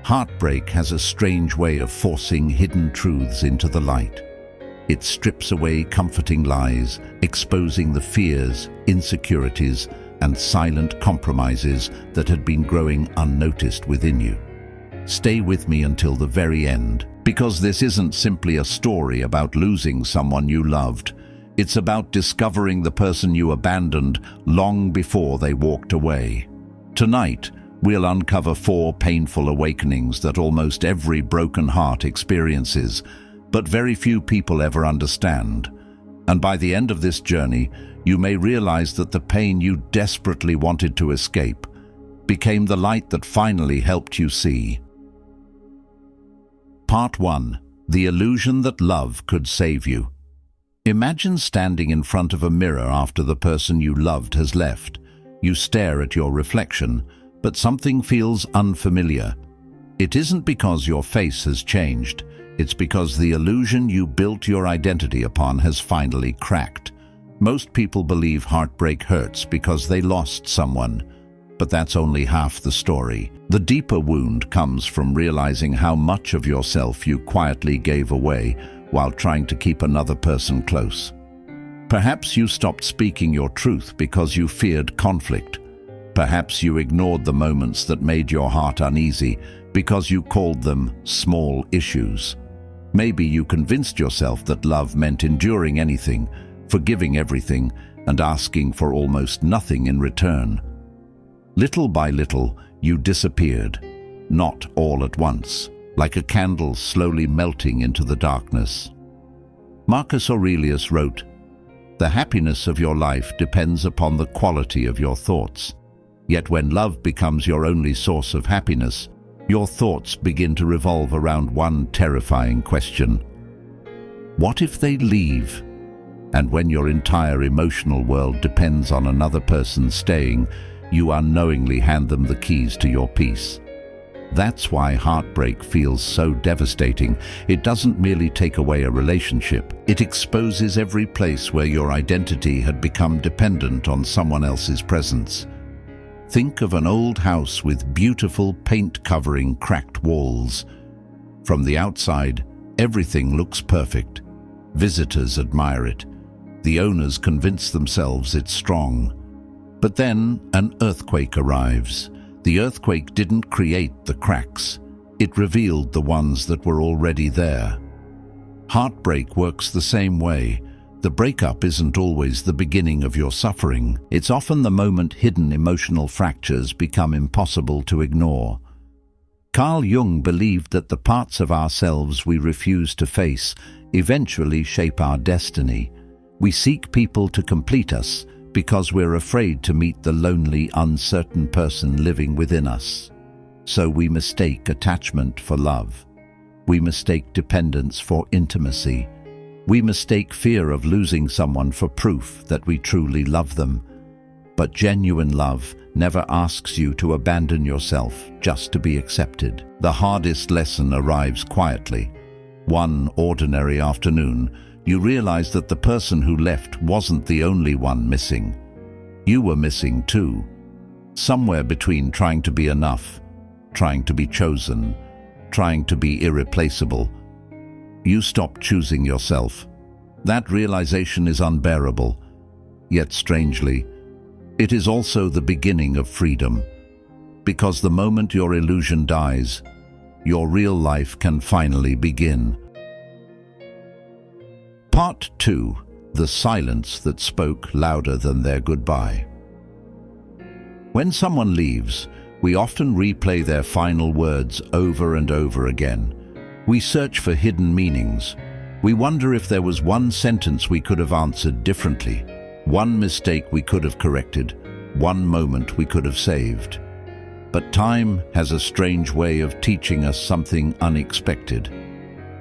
Heartbreak has a strange way of forcing hidden truths into the light. It strips away comforting lies, exposing the fears, insecurities, and silent compromises that had been growing unnoticed within you. Stay with me until the very end, because this isn't simply a story about losing someone you loved. It's about discovering the person you abandoned long before they walked away. Tonight, we'll uncover 4 painful awakenings that almost every broken heart experiences, but very few people ever understand. And by the end of this journey, you may realize that the pain you desperately wanted to escape became the light that finally helped you see. Part 1. The illusion that love could save you. Imagine standing in front of a mirror after the person you loved has left. You stare at your reflection, but something feels unfamiliar. It isn't because your face has changed. It's because the illusion you built your identity upon has finally cracked. Most people believe heartbreak hurts because they lost someone, but that's only half the story. The deeper wound comes from realizing how much of yourself you quietly gave away while trying to keep another person close. Perhaps you stopped speaking your truth because you feared conflict. Perhaps you ignored the moments that made your heart uneasy because you called them small issues. Maybe you convinced yourself that love meant enduring anything, forgiving everything, and asking for almost nothing in return. Little by little, you disappeared, not all at once, like a candle slowly melting into the darkness. Marcus Aurelius wrote, "The happiness of your life depends upon the quality of your thoughts. Yet when love becomes your only source of happiness, your thoughts begin to revolve around one terrifying question. What if they leave? And when your entire emotional world depends on another person staying, you unknowingly hand them the keys to your peace. That's why heartbreak feels so devastating. It doesn't merely take away a relationship. It exposes every place where your identity had become dependent on someone else's presence. Think of an old house with beautiful paint covering cracked walls. From the outside, everything looks perfect. Visitors admire it. The owners convince themselves it's strong. But then an earthquake arrives. The earthquake didn't create the cracks. It revealed the ones that were already there. Heartbreak works the same way. The breakup isn't always the beginning of your suffering. It's often the moment hidden emotional fractures become impossible to ignore. Carl Jung believed that the parts of ourselves we refuse to face eventually shape our destiny. We seek people to complete us because we're afraid to meet the lonely, uncertain person living within us. So we mistake attachment for love. We mistake dependence for intimacy. We mistake fear of losing someone for proof that we truly love them. But genuine love never asks you to abandon yourself just to be accepted. The hardest lesson arrives quietly. One ordinary afternoon, you realize that the person who left wasn't the only one missing. You were missing too. Somewhere between trying to be enough, trying to be chosen, trying to be irreplaceable, you stopped choosing yourself. That realization is unbearable. Yet strangely, it is also the beginning of freedom. Because the moment your illusion dies, your real life can finally begin. Part 2. The silence that spoke louder than their goodbye. When someone leaves, we often replay their final words over and over again. We search for hidden meanings. We wonder if there was one sentence we could have answered differently, one mistake we could have corrected, one moment we could have saved. But time has a strange way of teaching us something unexpected.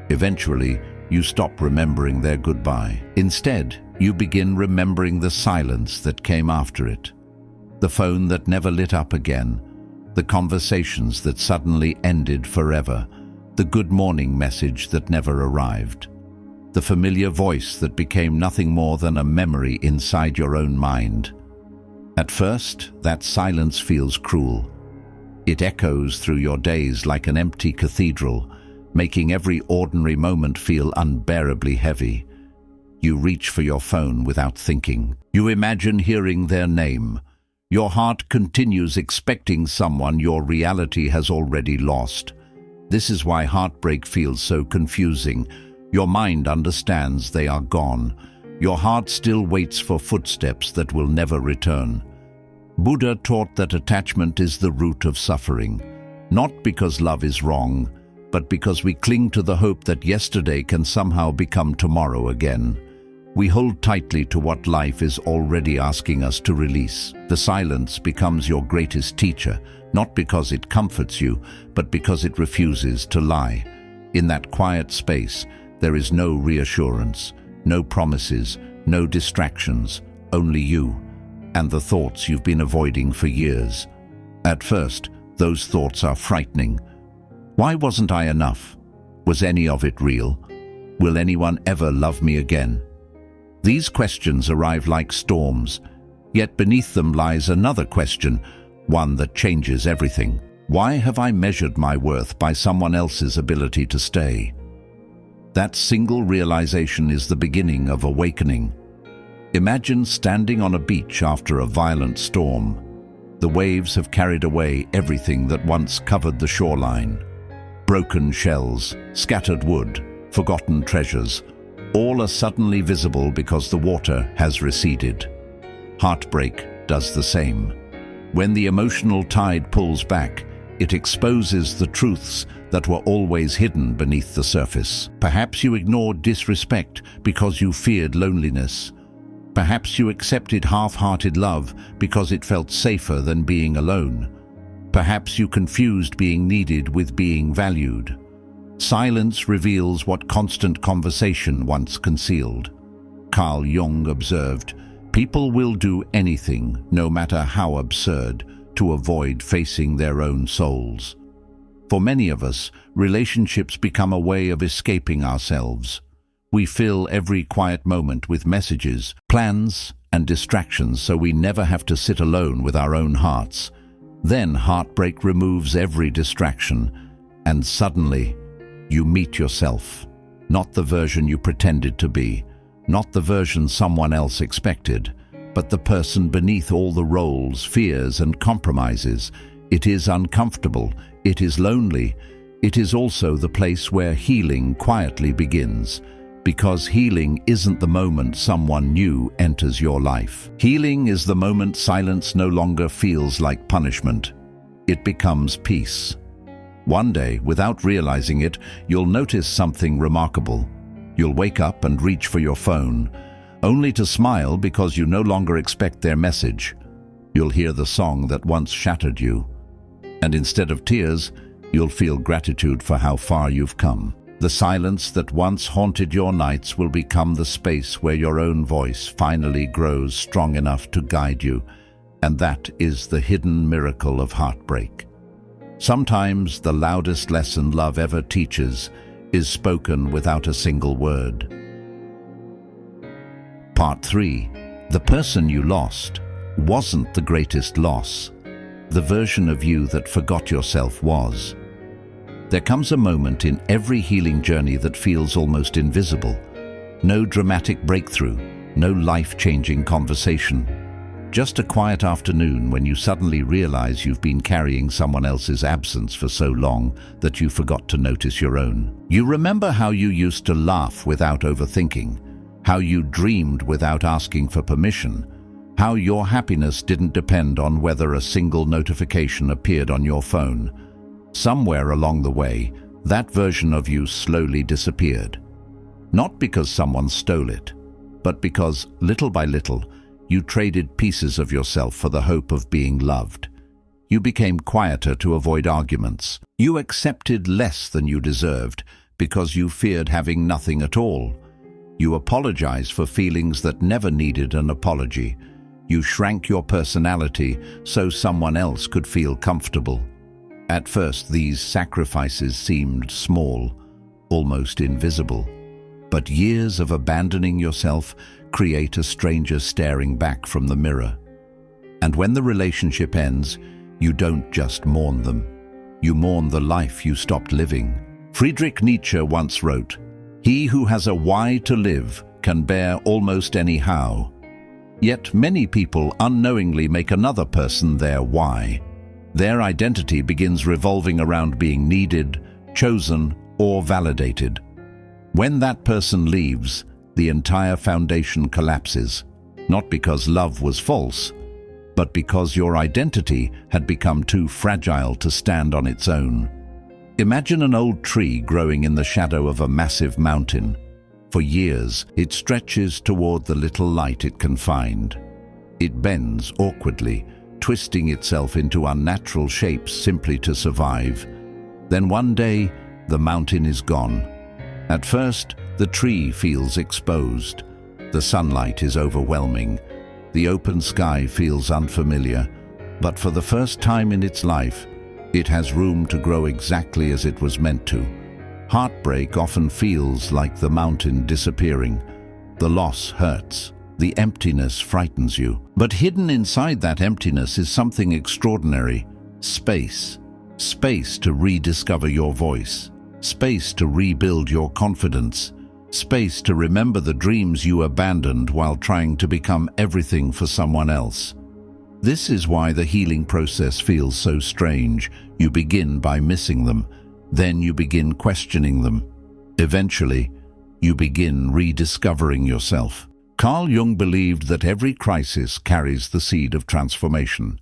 Eventually, you stop remembering their goodbye. Instead, you begin remembering the silence that came after it. The phone that never lit up again. The conversations that suddenly ended forever. The good morning message that never arrived. the familiar voice that became nothing more than a memory inside your own mind. At first, that silence feels cruel. It echoes through your days like an empty cathedral, making every ordinary moment feel unbearably heavy. You reach for your phone without thinking. You imagine hearing their name. Your heart continues expecting someone your reality has already lost. This is why heartbreak feels so confusing. Your mind understands they are gone. Your heart still waits for footsteps that will never return. Buddha taught that attachment is the root of suffering, not because love is wrong, but because we cling to the hope that yesterday can somehow become tomorrow again. We hold tightly to what life is already asking us to release. The silence becomes your greatest teacher, not because it comforts you, but because it refuses to lie. In that quiet space, there is no reassurance, no promises, no distractions, only you, and the thoughts you've been avoiding for years. At first, those thoughts are frightening. Why wasn't I enough? Was any of it real? Will anyone ever love me again? These questions arrive like storms, yet beneath them lies another question, one that changes everything. Why have I measured my worth by someone else's ability to stay? That single realization is the beginning of awakening. Imagine standing on a beach after a violent storm. The waves have carried away everything that once covered the shoreline. Broken shells, scattered wood, forgotten treasures, all are suddenly visible because the water has receded. Heartbreak does the same. When the emotional tide pulls back, it exposes the truths that were always hidden beneath the surface. Perhaps you ignored disrespect because you feared loneliness. Perhaps you accepted half-hearted love because it felt safer than being alone. Perhaps you confused being needed with being valued. Silence reveals what constant conversation once concealed. Carl Jung observed, "People will do anything, no matter how absurd, to avoid facing their own souls." For many of us, relationships become a way of escaping ourselves. We fill every quiet moment with messages, plans, and distractions so we never have to sit alone with our own hearts. Then heartbreak removes every distraction, and suddenly, you meet yourself. Not the version you pretended to be, not the version someone else expected, but the person beneath all the roles, fears, and compromises. It is uncomfortable, it is lonely, it is also the place where healing quietly begins. Because healing isn't the moment someone new enters your life. Healing is the moment silence no longer feels like punishment. It becomes peace. One day, without realizing it, you'll notice something remarkable. You'll wake up and reach for your phone, only to smile because you no longer expect their message. You'll hear the song that once shattered you, and instead of tears, you'll feel gratitude for how far you've come. The silence that once haunted your nights will become the space where your own voice finally grows strong enough to guide you, and that is the hidden miracle of heartbreak. Sometimes the loudest lesson love ever teaches is spoken without a single word. Part 3. The person you lost wasn't the greatest loss. The version of you that forgot yourself was. There comes a moment in every healing journey that feels almost invisible. No dramatic breakthrough, no life-changing conversation. Just a quiet afternoon when you suddenly realize you've been carrying someone else's absence for so long that you forgot to notice your own. You remember how you used to laugh without overthinking, how you dreamed without asking for permission, how your happiness didn't depend on whether a single notification appeared on your phone. Somewhere along the way, that version of you slowly disappeared. Not because someone stole it, but because, little by little, you traded pieces of yourself for the hope of being loved. You became quieter to avoid arguments. You accepted less than you deserved because you feared having nothing at all. You apologized for feelings that never needed an apology. You shrank your personality so someone else could feel comfortable. At first, these sacrifices seemed small, almost invisible. But years of abandoning yourself create a stranger staring back from the mirror. And when the relationship ends, you don't just mourn them. You mourn the life you stopped living. Friedrich Nietzsche once wrote, "He who has a why to live can bear almost any how." Yet many people unknowingly make another person their why. Their identity begins revolving around being needed, chosen, or validated. When that person leaves, the entire foundation collapses, not because love was false, but because your identity had become too fragile to stand on its own. Imagine an old tree growing in the shadow of a massive mountain. For years, it stretches toward the little light it can find. It bends awkwardly, twisting itself into unnatural shapes simply to survive. Then one day, the mountain is gone. At first, the tree feels exposed. The sunlight is overwhelming. The open sky feels unfamiliar. But for the first time in its life, it has room to grow exactly as it was meant to. Heartbreak often feels like the mountain disappearing. The loss hurts. The emptiness frightens you. But hidden inside that emptiness is something extraordinary. Space. Space to rediscover your voice. Space to rebuild your confidence. Space to remember the dreams you abandoned while trying to become everything for someone else. This is why the healing process feels so strange. You begin by missing them. Then you begin questioning them. Eventually, you begin rediscovering yourself. Carl Jung believed that every crisis carries the seed of transformation.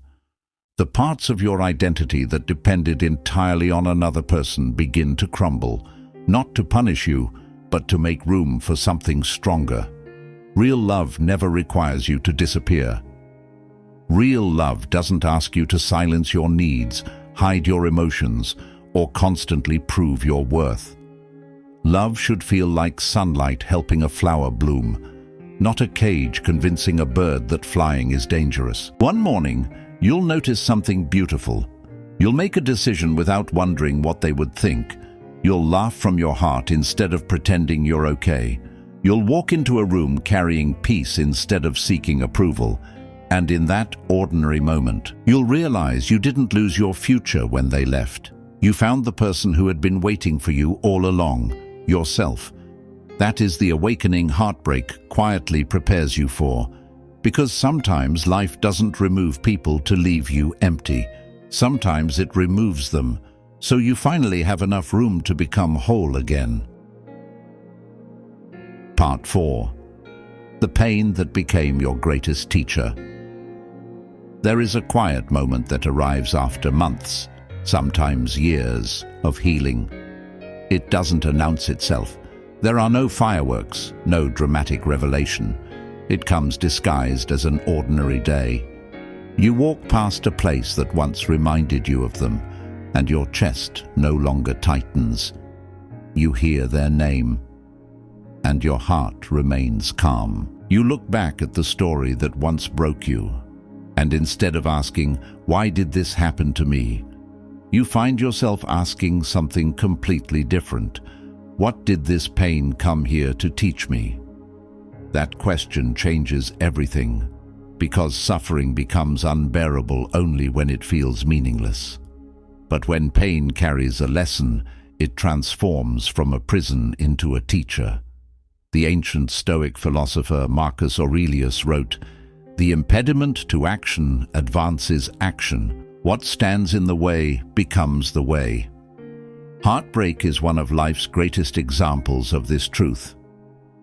The parts of your identity that depended entirely on another person begin to crumble, not to punish you, but to make room for something stronger. Real love never requires you to disappear. Real love doesn't ask you to silence your needs, hide your emotions, or constantly prove your worth. Love should feel like sunlight helping a flower bloom, not a cage convincing a bird that flying is dangerous. One morning, you'll notice something beautiful. You'll make a decision without wondering what they would think. You'll laugh from your heart instead of pretending you're okay. You'll walk into a room carrying peace instead of seeking approval. And in that ordinary moment, you'll realize you didn't lose your future when they left. You found the person who had been waiting for you all along, yourself. That is the awakening heartbreak quietly prepares you for. Because sometimes life doesn't remove people to leave you empty. Sometimes it removes them, so you finally have enough room to become whole again. Part 4. The pain that became your greatest teacher. There is a quiet moment that arrives after months, sometimes years, of healing. It doesn't announce itself. There are no fireworks, no dramatic revelation. It comes disguised as an ordinary day. You walk past a place that once reminded you of them, and your chest no longer tightens. You hear their name, and your heart remains calm. You look back at the story that once broke you, and instead of asking, "Why did this happen to me?" you find yourself asking something completely different. What did this pain come here to teach me? That question changes everything, because suffering becomes unbearable only when it feels meaningless. But when pain carries a lesson, it transforms from a prison into a teacher. The ancient Stoic philosopher Marcus Aurelius wrote, "The impediment to action advances action. What stands in the way becomes the way." Heartbreak is one of life's greatest examples of this truth.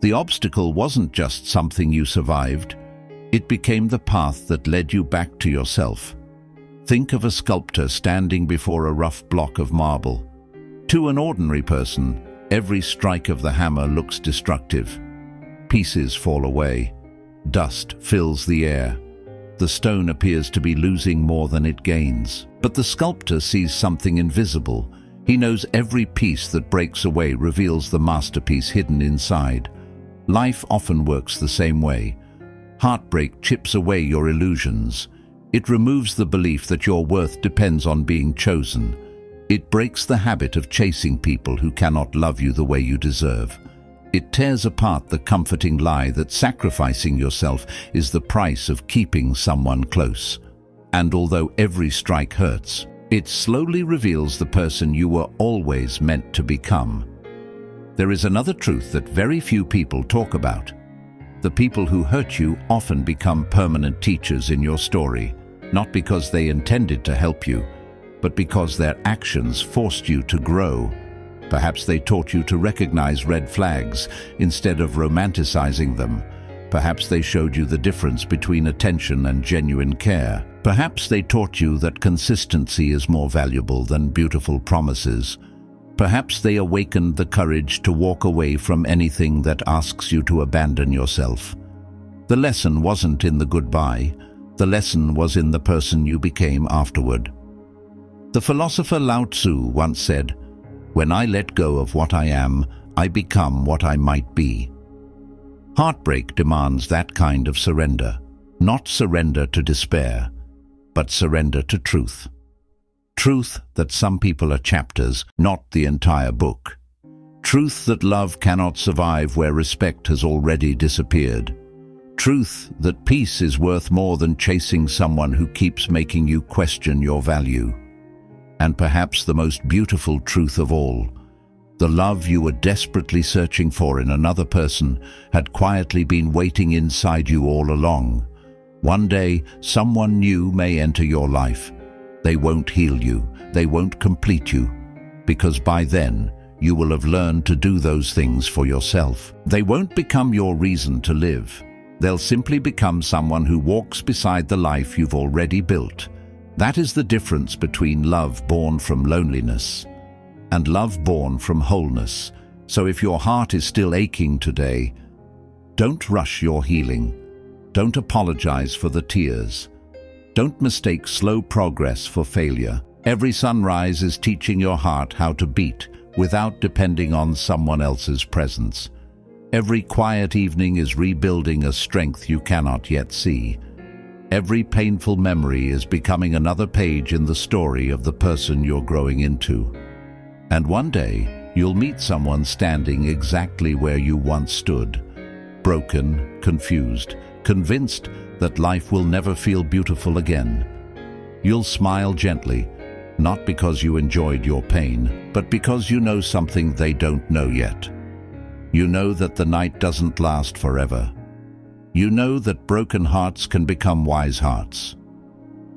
The obstacle wasn't just something you survived. It became the path that led you back to yourself. Think of a sculptor standing before a rough block of marble. To an ordinary person, every strike of the hammer looks destructive. Pieces fall away. Dust fills the air. The stone appears to be losing more than it gains. But the sculptor sees something invisible. He knows every piece that breaks away reveals the masterpiece hidden inside. Life often works the same way. Heartbreak chips away your illusions. It removes the belief that your worth depends on being chosen. It breaks the habit of chasing people who cannot love you the way you deserve. It tears apart the comforting lie that sacrificing yourself is the price of keeping someone close. And although every strike hurts, it slowly reveals the person you were always meant to become. There is another truth that very few people talk about. The people who hurt you often become permanent teachers in your story, not because they intended to help you, but because their actions forced you to grow. Perhaps they taught you to recognize red flags instead of romanticizing them. Perhaps they showed you the difference between attention and genuine care. Perhaps they taught you that consistency is more valuable than beautiful promises. Perhaps they awakened the courage to walk away from anything that asks you to abandon yourself. The lesson wasn't in the goodbye. The lesson was in the person you became afterward. The philosopher Lao Tzu once said, "When I let go of what I am, I become what I might be." Heartbreak demands that kind of surrender, not surrender to despair, but surrender to truth. Truth that some people are chapters, not the entire book. Truth that love cannot survive where respect has already disappeared. Truth that peace is worth more than chasing someone who keeps making you question your value. And perhaps the most beautiful truth of all, the love you were desperately searching for in another person had quietly been waiting inside you all along. One day, someone new may enter your life. They won't heal you, they won't complete you, because by then, you will have learned to do those things for yourself. They won't become your reason to live. They'll simply become someone who walks beside the life you've already built. That is the difference between love born from loneliness and love born from wholeness. So if your heart is still aching today, don't rush your healing. Don't apologize for the tears. Don't mistake slow progress for failure. Every sunrise is teaching your heart how to beat without depending on someone else's presence. Every quiet evening is rebuilding a strength you cannot yet see. Every painful memory is becoming another page in the story of the person you're growing into. And one day, you'll meet someone standing exactly where you once stood, broken, confused, convinced that life will never feel beautiful again. You'll smile gently, not because you enjoyed your pain, but because you know something they don't know yet. You know that the night doesn't last forever. You know that broken hearts can become wise hearts.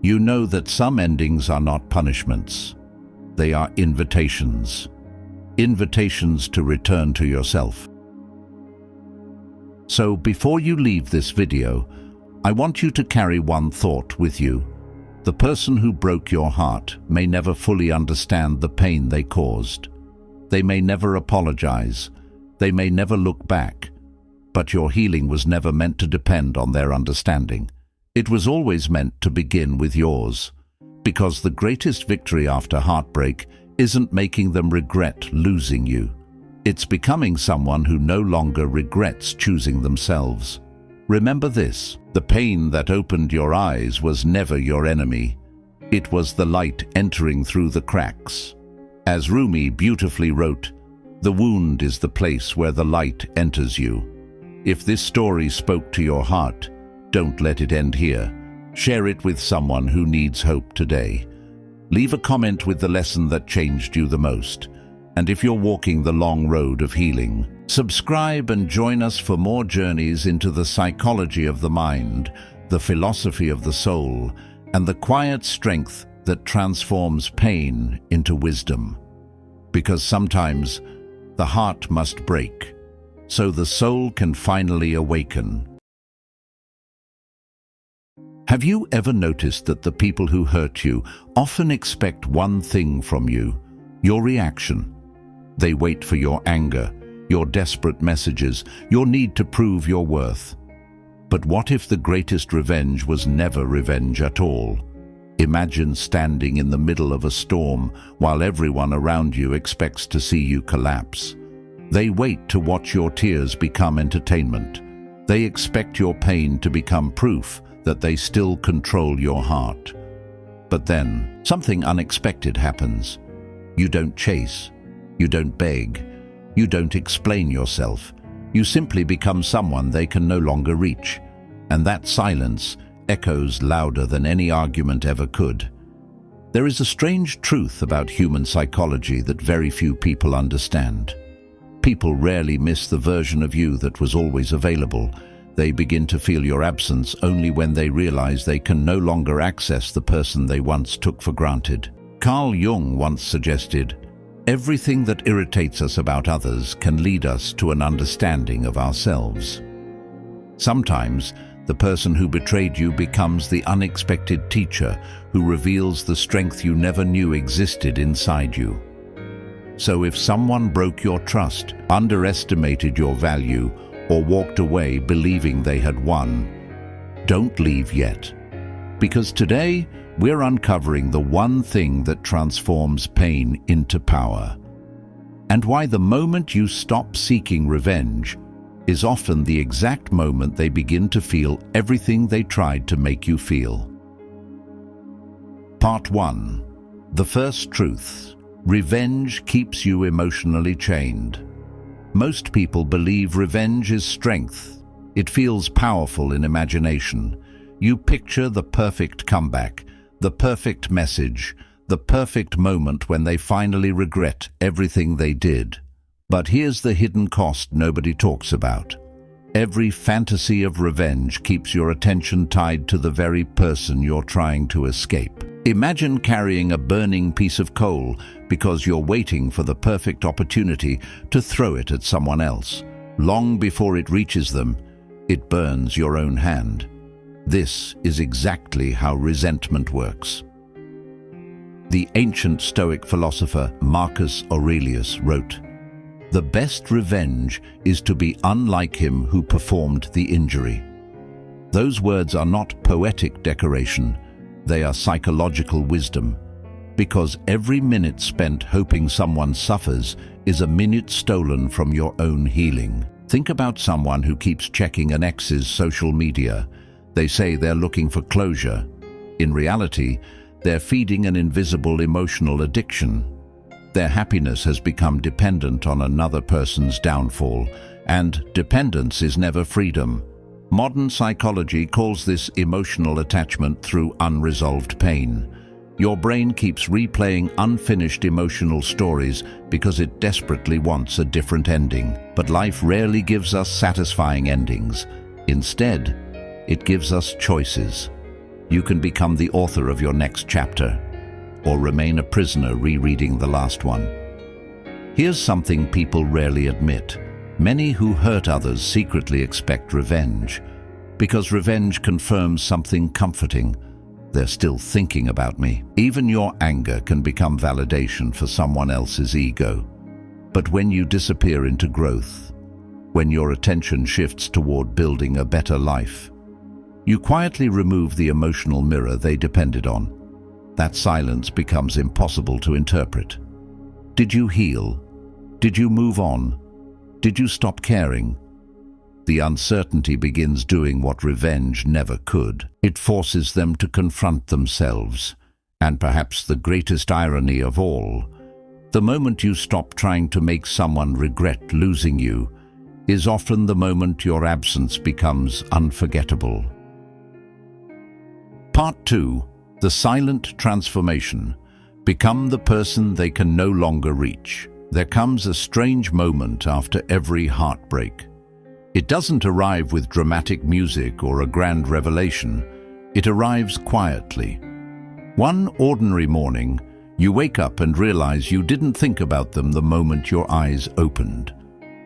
You know that some endings are not punishments. They are invitations. Invitations to return to yourself. So before you leave this video, I want you to carry one thought with you. The person who broke your heart may never fully understand the pain they caused. They may never apologize. They may never look back. But your healing was never meant to depend on their understanding. It was always meant to begin with yours. Because the greatest victory after heartbreak isn't making them regret losing you. It's becoming someone who no longer regrets choosing themselves. Remember this, the pain that opened your eyes was never your enemy. It was the light entering through the cracks. As Rumi beautifully wrote, "The wound is the place where the light enters you." If this story spoke to your heart, don't let it end here. Share it with someone who needs hope today. Leave a comment with the lesson that changed you the most. And if you're walking the long road of healing, subscribe and join us for more journeys into the psychology of the mind, the philosophy of the soul, and the quiet strength that transforms pain into wisdom. Because sometimes the heart must break, so the soul can finally awaken. Have you ever noticed that the people who hurt you often expect one thing from you, your reaction? They wait for your anger, your desperate messages, your need to prove your worth. But what if the greatest revenge was never revenge at all? Imagine standing in the middle of a storm while everyone around you expects to see you collapse. They wait to watch your tears become entertainment. They expect your pain to become proof that they still control your heart. But then, something unexpected happens. You don't chase. You don't beg. You don't explain yourself. You simply become someone they can no longer reach, and that silence echoes louder than any argument ever could. There is a strange truth about human psychology that very few people understand. People rarely miss the version of you that was always available. They begin to feel your absence only when they realize they can no longer access the person they once took for granted. Carl Jung once suggested, "Everything that irritates us about others can lead us to an understanding of ourselves." Sometimes, the person who betrayed you becomes the unexpected teacher who reveals the strength you never knew existed inside you. So if someone broke your trust, underestimated your value, or walked away believing they had won, don't leave yet. Because today, we're uncovering the one thing that transforms pain into power, and why the moment you stop seeking revenge is often the exact moment they begin to feel everything they tried to make you feel. Part 1. The first truth. Revenge keeps you emotionally chained. Most people believe revenge is strength. It feels powerful in imagination. You picture the perfect comeback, the perfect message, the perfect moment when they finally regret everything they did. But here's the hidden cost nobody talks about. Every fantasy of revenge keeps your attention tied to the very person you're trying to escape. Imagine carrying a burning piece of coal because you're waiting for the perfect opportunity to throw it at someone else. Long before it reaches them, it burns your own hand. This is exactly how resentment works. The ancient Stoic philosopher Marcus Aurelius wrote, "The best revenge is to be unlike him who performed the injury." Those words are not poetic decoration, they are psychological wisdom, because every minute spent hoping someone suffers is a minute stolen from your own healing. Think about someone who keeps checking an ex's social media. They say they're looking for closure. In reality, they're feeding an invisible emotional addiction. Their happiness has become dependent on another person's downfall, and dependence is never freedom. Modern psychology calls this emotional attachment through unresolved pain. Your brain keeps replaying unfinished emotional stories because it desperately wants a different ending. But life rarely gives us satisfying endings. Instead, it gives us choices. You can become the author of your next chapter, or remain a prisoner rereading the last one. Here's something people rarely admit. Many who hurt others secretly expect revenge, because revenge confirms something comforting. They're still thinking about me. Even your anger can become validation for someone else's ego. But when you disappear into growth, when your attention shifts toward building a better life, you quietly remove the emotional mirror they depended on. That silence becomes impossible to interpret. Did you heal? Did you move on? Did you stop caring? The uncertainty begins doing what revenge never could. It forces them to confront themselves. And perhaps the greatest irony of all, the moment you stop trying to make someone regret losing you is often the moment your absence becomes unforgettable. Part 2. The silent transformation. Become the person they can no longer reach. There comes a strange moment after every heartbreak. It doesn't arrive with dramatic music or a grand revelation. It arrives quietly. One ordinary morning, you wake up and realize you didn't think about them the moment your eyes opened.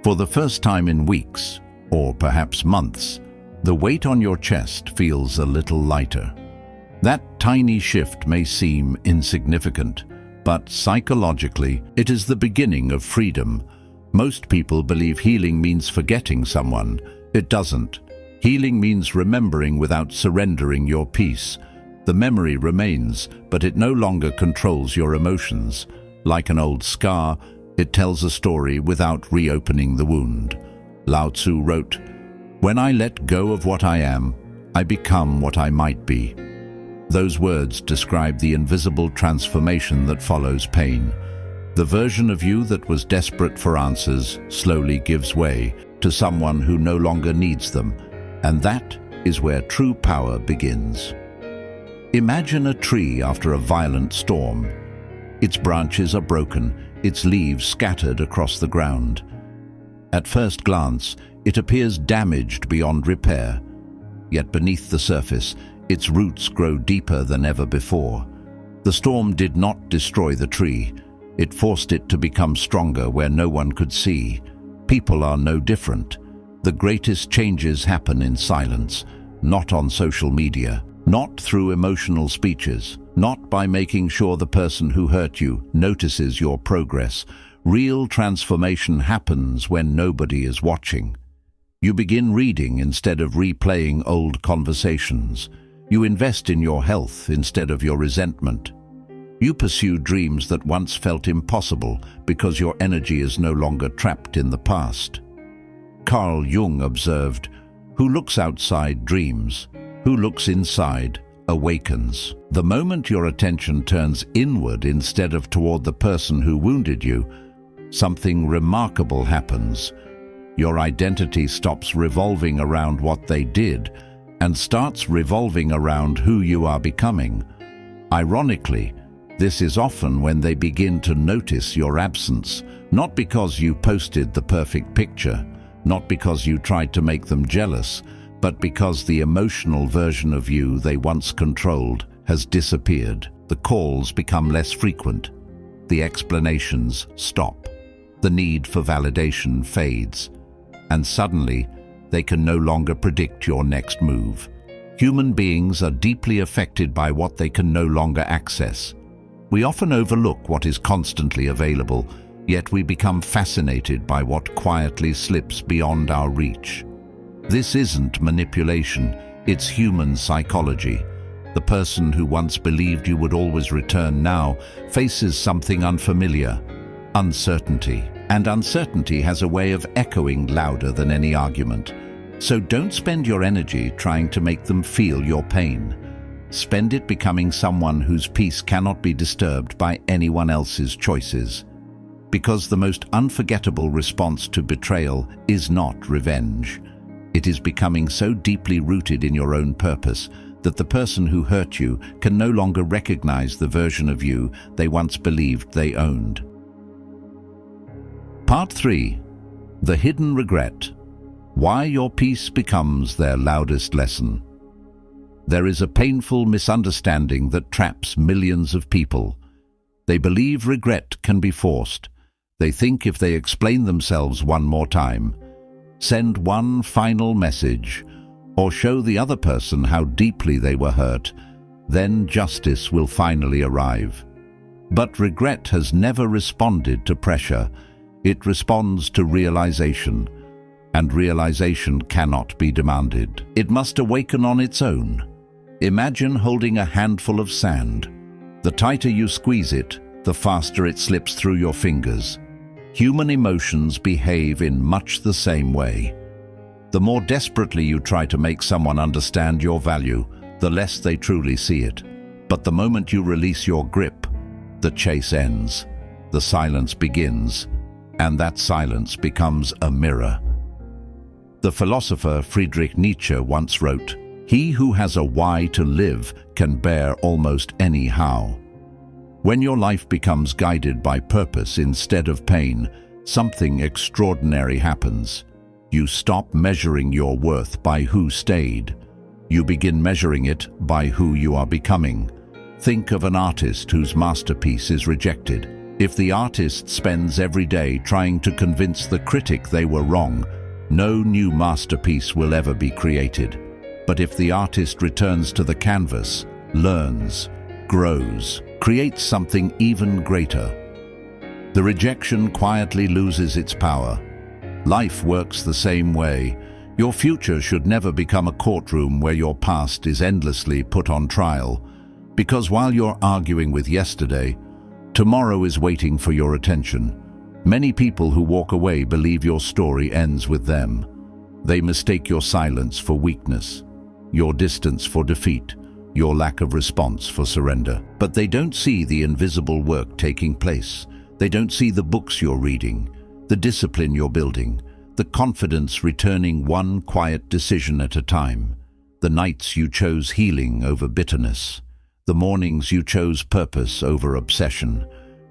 For the first time in weeks, or perhaps months, the weight on your chest feels a little lighter. That tiny shift may seem insignificant, but psychologically, it is the beginning of freedom. Most people believe healing means forgetting someone. It doesn't. Healing means remembering without surrendering your peace. The memory remains, but it no longer controls your emotions. Like an old scar, it tells a story without reopening the wound. Lao Tzu wrote, "When I let go of what I am, I become what I might be." Those words describe the invisible transformation that follows pain. The version of you that was desperate for answers slowly gives way to someone who no longer needs them, and that is where true power begins. Imagine a tree after a violent storm. Its branches are broken, its leaves scattered across the ground. At first glance, it appears damaged beyond repair. Yet beneath the surface, its roots grow deeper than ever before. The storm did not destroy the tree. It forced it to become stronger where no one could see. People are no different. The greatest changes happen in silence, not on social media, not through emotional speeches, not by making sure the person who hurt you notices your progress. Real transformation happens when nobody is watching. You begin reading instead of replaying old conversations. You invest in your health instead of your resentment. You pursue dreams that once felt impossible because your energy is no longer trapped in the past. Carl Jung observed, "Who looks outside dreams, who looks inside awakens." The moment your attention turns inward instead of toward the person who wounded you, something remarkable happens. Your identity stops revolving around what they did and starts revolving around who you are becoming. Ironically, this is often when they begin to notice your absence, not because you posted the perfect picture, not because you tried to make them jealous, but because the emotional version of you they once controlled has disappeared. The calls become less frequent. The explanations stop. The need for validation fades. And suddenly, they can no longer predict your next move. Human beings are deeply affected by what they can no longer access. We often overlook what is constantly available, yet we become fascinated by what quietly slips beyond our reach. This isn't manipulation, it's human psychology. The person who once believed you would always return now faces something unfamiliar: uncertainty. And uncertainty has a way of echoing louder than any argument. So don't spend your energy trying to make them feel your pain. Spend it becoming someone whose peace cannot be disturbed by anyone else's choices. Because the most unforgettable response to betrayal is not revenge. It is becoming so deeply rooted in your own purpose that the person who hurt you can no longer recognize the version of you they once believed they owned. Part 3. The Hidden Regret. Why your peace becomes their loudest lesson. There is a painful misunderstanding that traps millions of people. They believe regret can be forced. They think if they explain themselves one more time, send one final message, or show the other person how deeply they were hurt, then justice will finally arrive. But regret has never responded to pressure. It responds to realization, and realization cannot be demanded. It must awaken on its own. Imagine holding a handful of sand. The tighter you squeeze it, the faster it slips through your fingers. Human emotions behave in much the same way. The more desperately you try to make someone understand your value, the less they truly see it. But the moment you release your grip, the chase ends. The silence begins. And that silence becomes a mirror. The philosopher Friedrich Nietzsche once wrote, "He who has a why to live can bear almost any how." When your life becomes guided by purpose instead of pain, something extraordinary happens. You stop measuring your worth by who stayed. You begin measuring it by who you are becoming. Think of an artist whose masterpiece is rejected. If the artist spends every day trying to convince the critic they were wrong, no new masterpiece will ever be created. But if the artist returns to the canvas, learns, grows, creates something even greater, the rejection quietly loses its power. Life works the same way. Your future should never become a courtroom where your past is endlessly put on trial. Because while you're arguing with yesterday, tomorrow is waiting for your attention. Many people who walk away believe your story ends with them. They mistake your silence for weakness, your distance for defeat, your lack of response for surrender. But they don't see the invisible work taking place. They don't see the books you're reading, the discipline you're building, the confidence returning one quiet decision at a time, the nights you chose healing over bitterness, the mornings you chose purpose over obsession.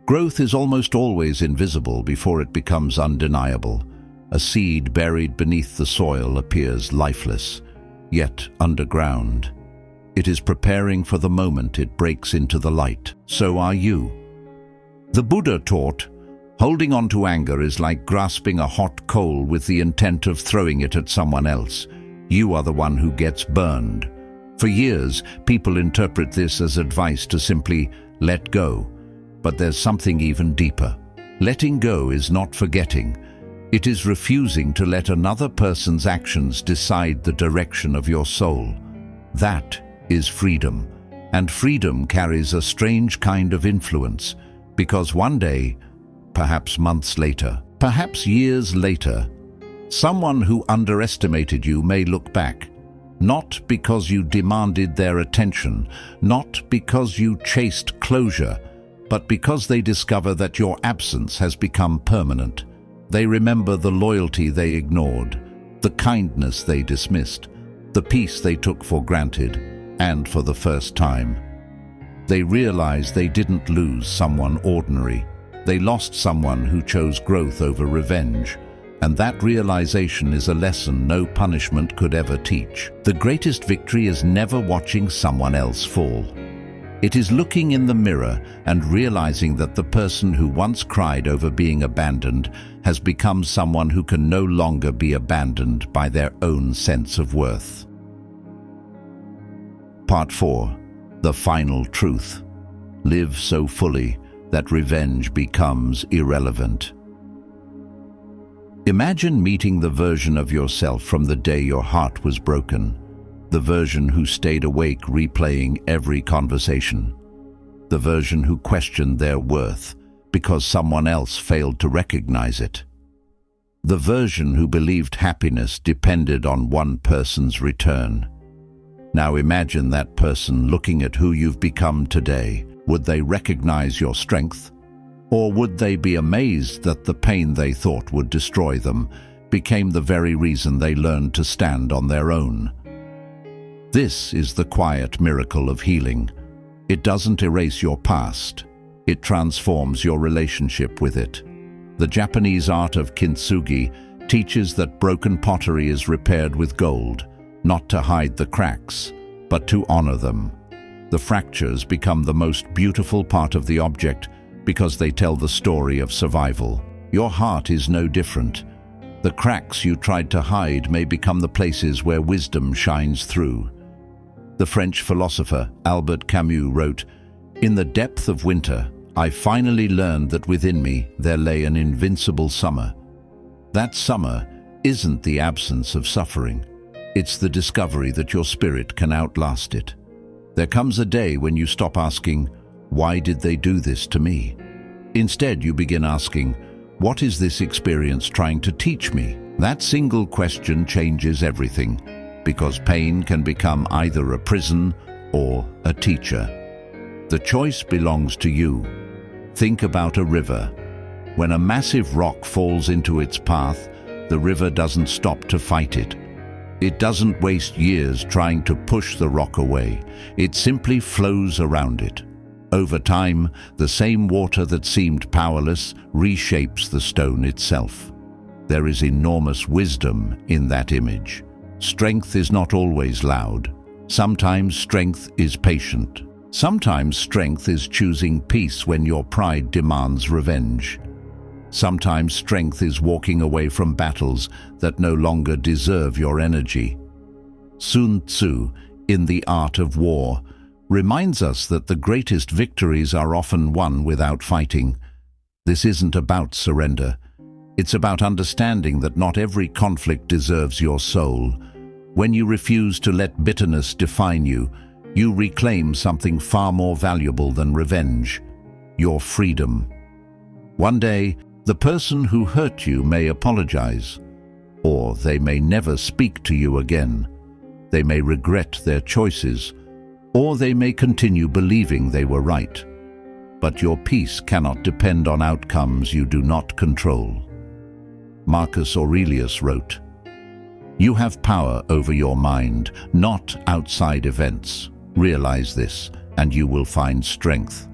Growth is almost always invisible before it becomes undeniable. A seed buried beneath the soil appears lifeless, yet underground. It is preparing for the moment it breaks into the light. So are you. The Buddha taught, holding on to anger is like grasping a hot coal with the intent of throwing it at someone else. You are the one who gets burned. For years, people interpret this as advice to simply let go. But there's something even deeper. Letting go is not forgetting. It is refusing to let another person's actions decide the direction of your soul. That is freedom. And freedom carries a strange kind of influence, because one day, perhaps months later, perhaps years later, someone who underestimated you may look back, not because you demanded their attention, not because you chased closure, but because they discover that your absence has become permanent. They remember the loyalty they ignored, the kindness they dismissed, the peace they took for granted, and for the first time. They realize they didn't lose someone ordinary. They lost someone who chose growth over revenge. And that realization is a lesson no punishment could ever teach. The greatest victory is never watching someone else fall. It is looking in the mirror and realizing that the person who once cried over being abandoned has become someone who can no longer be abandoned by their own sense of worth. Part 4. The final truth. Live so fully that revenge becomes irrelevant. Imagine meeting the version of yourself from the day your heart was broken, the version who stayed awake replaying every conversation, the version who questioned their worth because someone else failed to recognize it, the version who believed happiness depended on one person's return. Now imagine that person looking at who you've become today. Would they recognize your strength? Or would they be amazed that the pain they thought would destroy them became the very reason they learned to stand on their own? This is the quiet miracle of healing. It doesn't erase your past. It transforms your relationship with it. The Japanese art of kintsugi teaches that broken pottery is repaired with gold, not to hide the cracks, but to honor them. The fractures become the most beautiful part of the object because they tell the story of survival. Your heart is no different. The cracks you tried to hide may become the places where wisdom shines through. The French philosopher Albert Camus wrote, "In the depth of winter, I finally learned that within me there lay an invincible summer." That summer isn't the absence of suffering. It's the discovery that your spirit can outlast it. There comes a day when you stop asking, "Why did they do this to me?" Instead, you begin asking, "What is this experience trying to teach me?" That single question changes everything, because pain can become either a prison or a teacher. The choice belongs to you. Think about a river. When a massive rock falls into its path, the river doesn't stop to fight it. It doesn't waste years trying to push the rock away. It simply flows around it. Over time, the same water that seemed powerless reshapes the stone itself. There is enormous wisdom in that image. Strength is not always loud. Sometimes strength is patient. Sometimes strength is choosing peace when your pride demands revenge. Sometimes strength is walking away from battles that no longer deserve your energy. Sun Tzu, in The Art of War, reminds us that the greatest victories are often won without fighting. This isn't about surrender. It's about understanding that not every conflict deserves your soul. When you refuse to let bitterness define you, you reclaim something far more valuable than revenge: your freedom. One day, the person who hurt you may apologize, or they may never speak to you again. They may regret their choices, or they may continue believing they were right. but your peace cannot depend on outcomes you do not control. Marcus Aurelius wrote, "You have power over your mind, not outside events. Realize this, and you will find strength."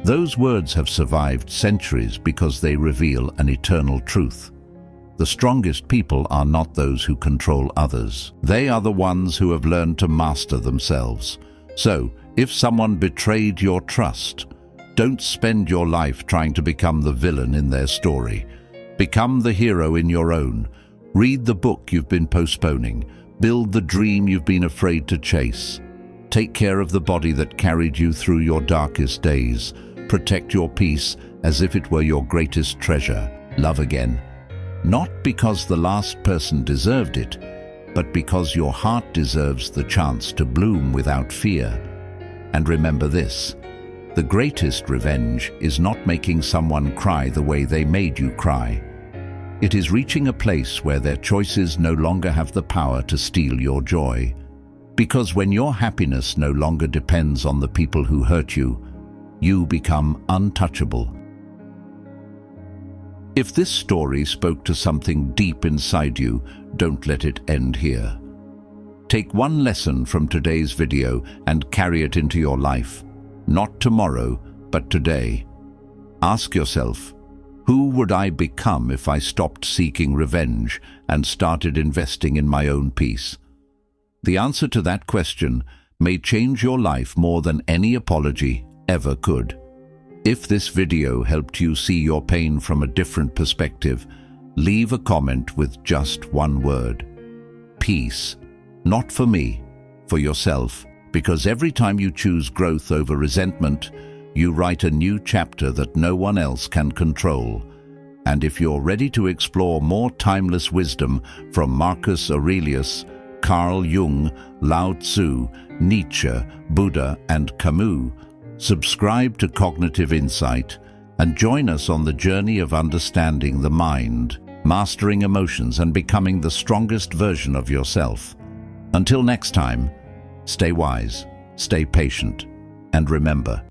Those words have survived centuries because they reveal an eternal truth. The strongest people are not those who control others. They are the ones who have learned to master themselves. So, if someone betrayed your trust, don't spend your life trying to become the villain in their story. Become the hero in your own. Read the book you've been postponing. Build the dream you've been afraid to chase. Take care of the body that carried you through your darkest days. Protect your peace as if it were your greatest treasure. Love again. Not because the last person deserved it, but because your heart deserves the chance to bloom without fear. And remember this, the greatest revenge is not making someone cry the way they made you cry. It is reaching a place where their choices no longer have the power to steal your joy. Because when your happiness no longer depends on the people who hurt you, you become untouchable. If this story spoke to something deep inside you, don't let it end here. Take one lesson from today's video and carry it into your life. Not tomorrow, but today. Ask yourself, who would I become if I stopped seeking revenge and started investing in my own peace? The answer to that question may change your life more than any apology ever could. If this video helped you see your pain from a different perspective, leave a comment with just one word. Peace. Not for me, for yourself, because every time you choose growth over resentment, you write a new chapter that no one else can control. And if you're ready to explore more timeless wisdom from Marcus Aurelius, Carl Jung, Lao Tzu, Nietzsche, Buddha, and Camus, subscribe to Cognitive Insight and join us on the journey of understanding the mind, mastering emotions, and becoming the strongest version of yourself. Until next time, stay wise, stay patient, and remember,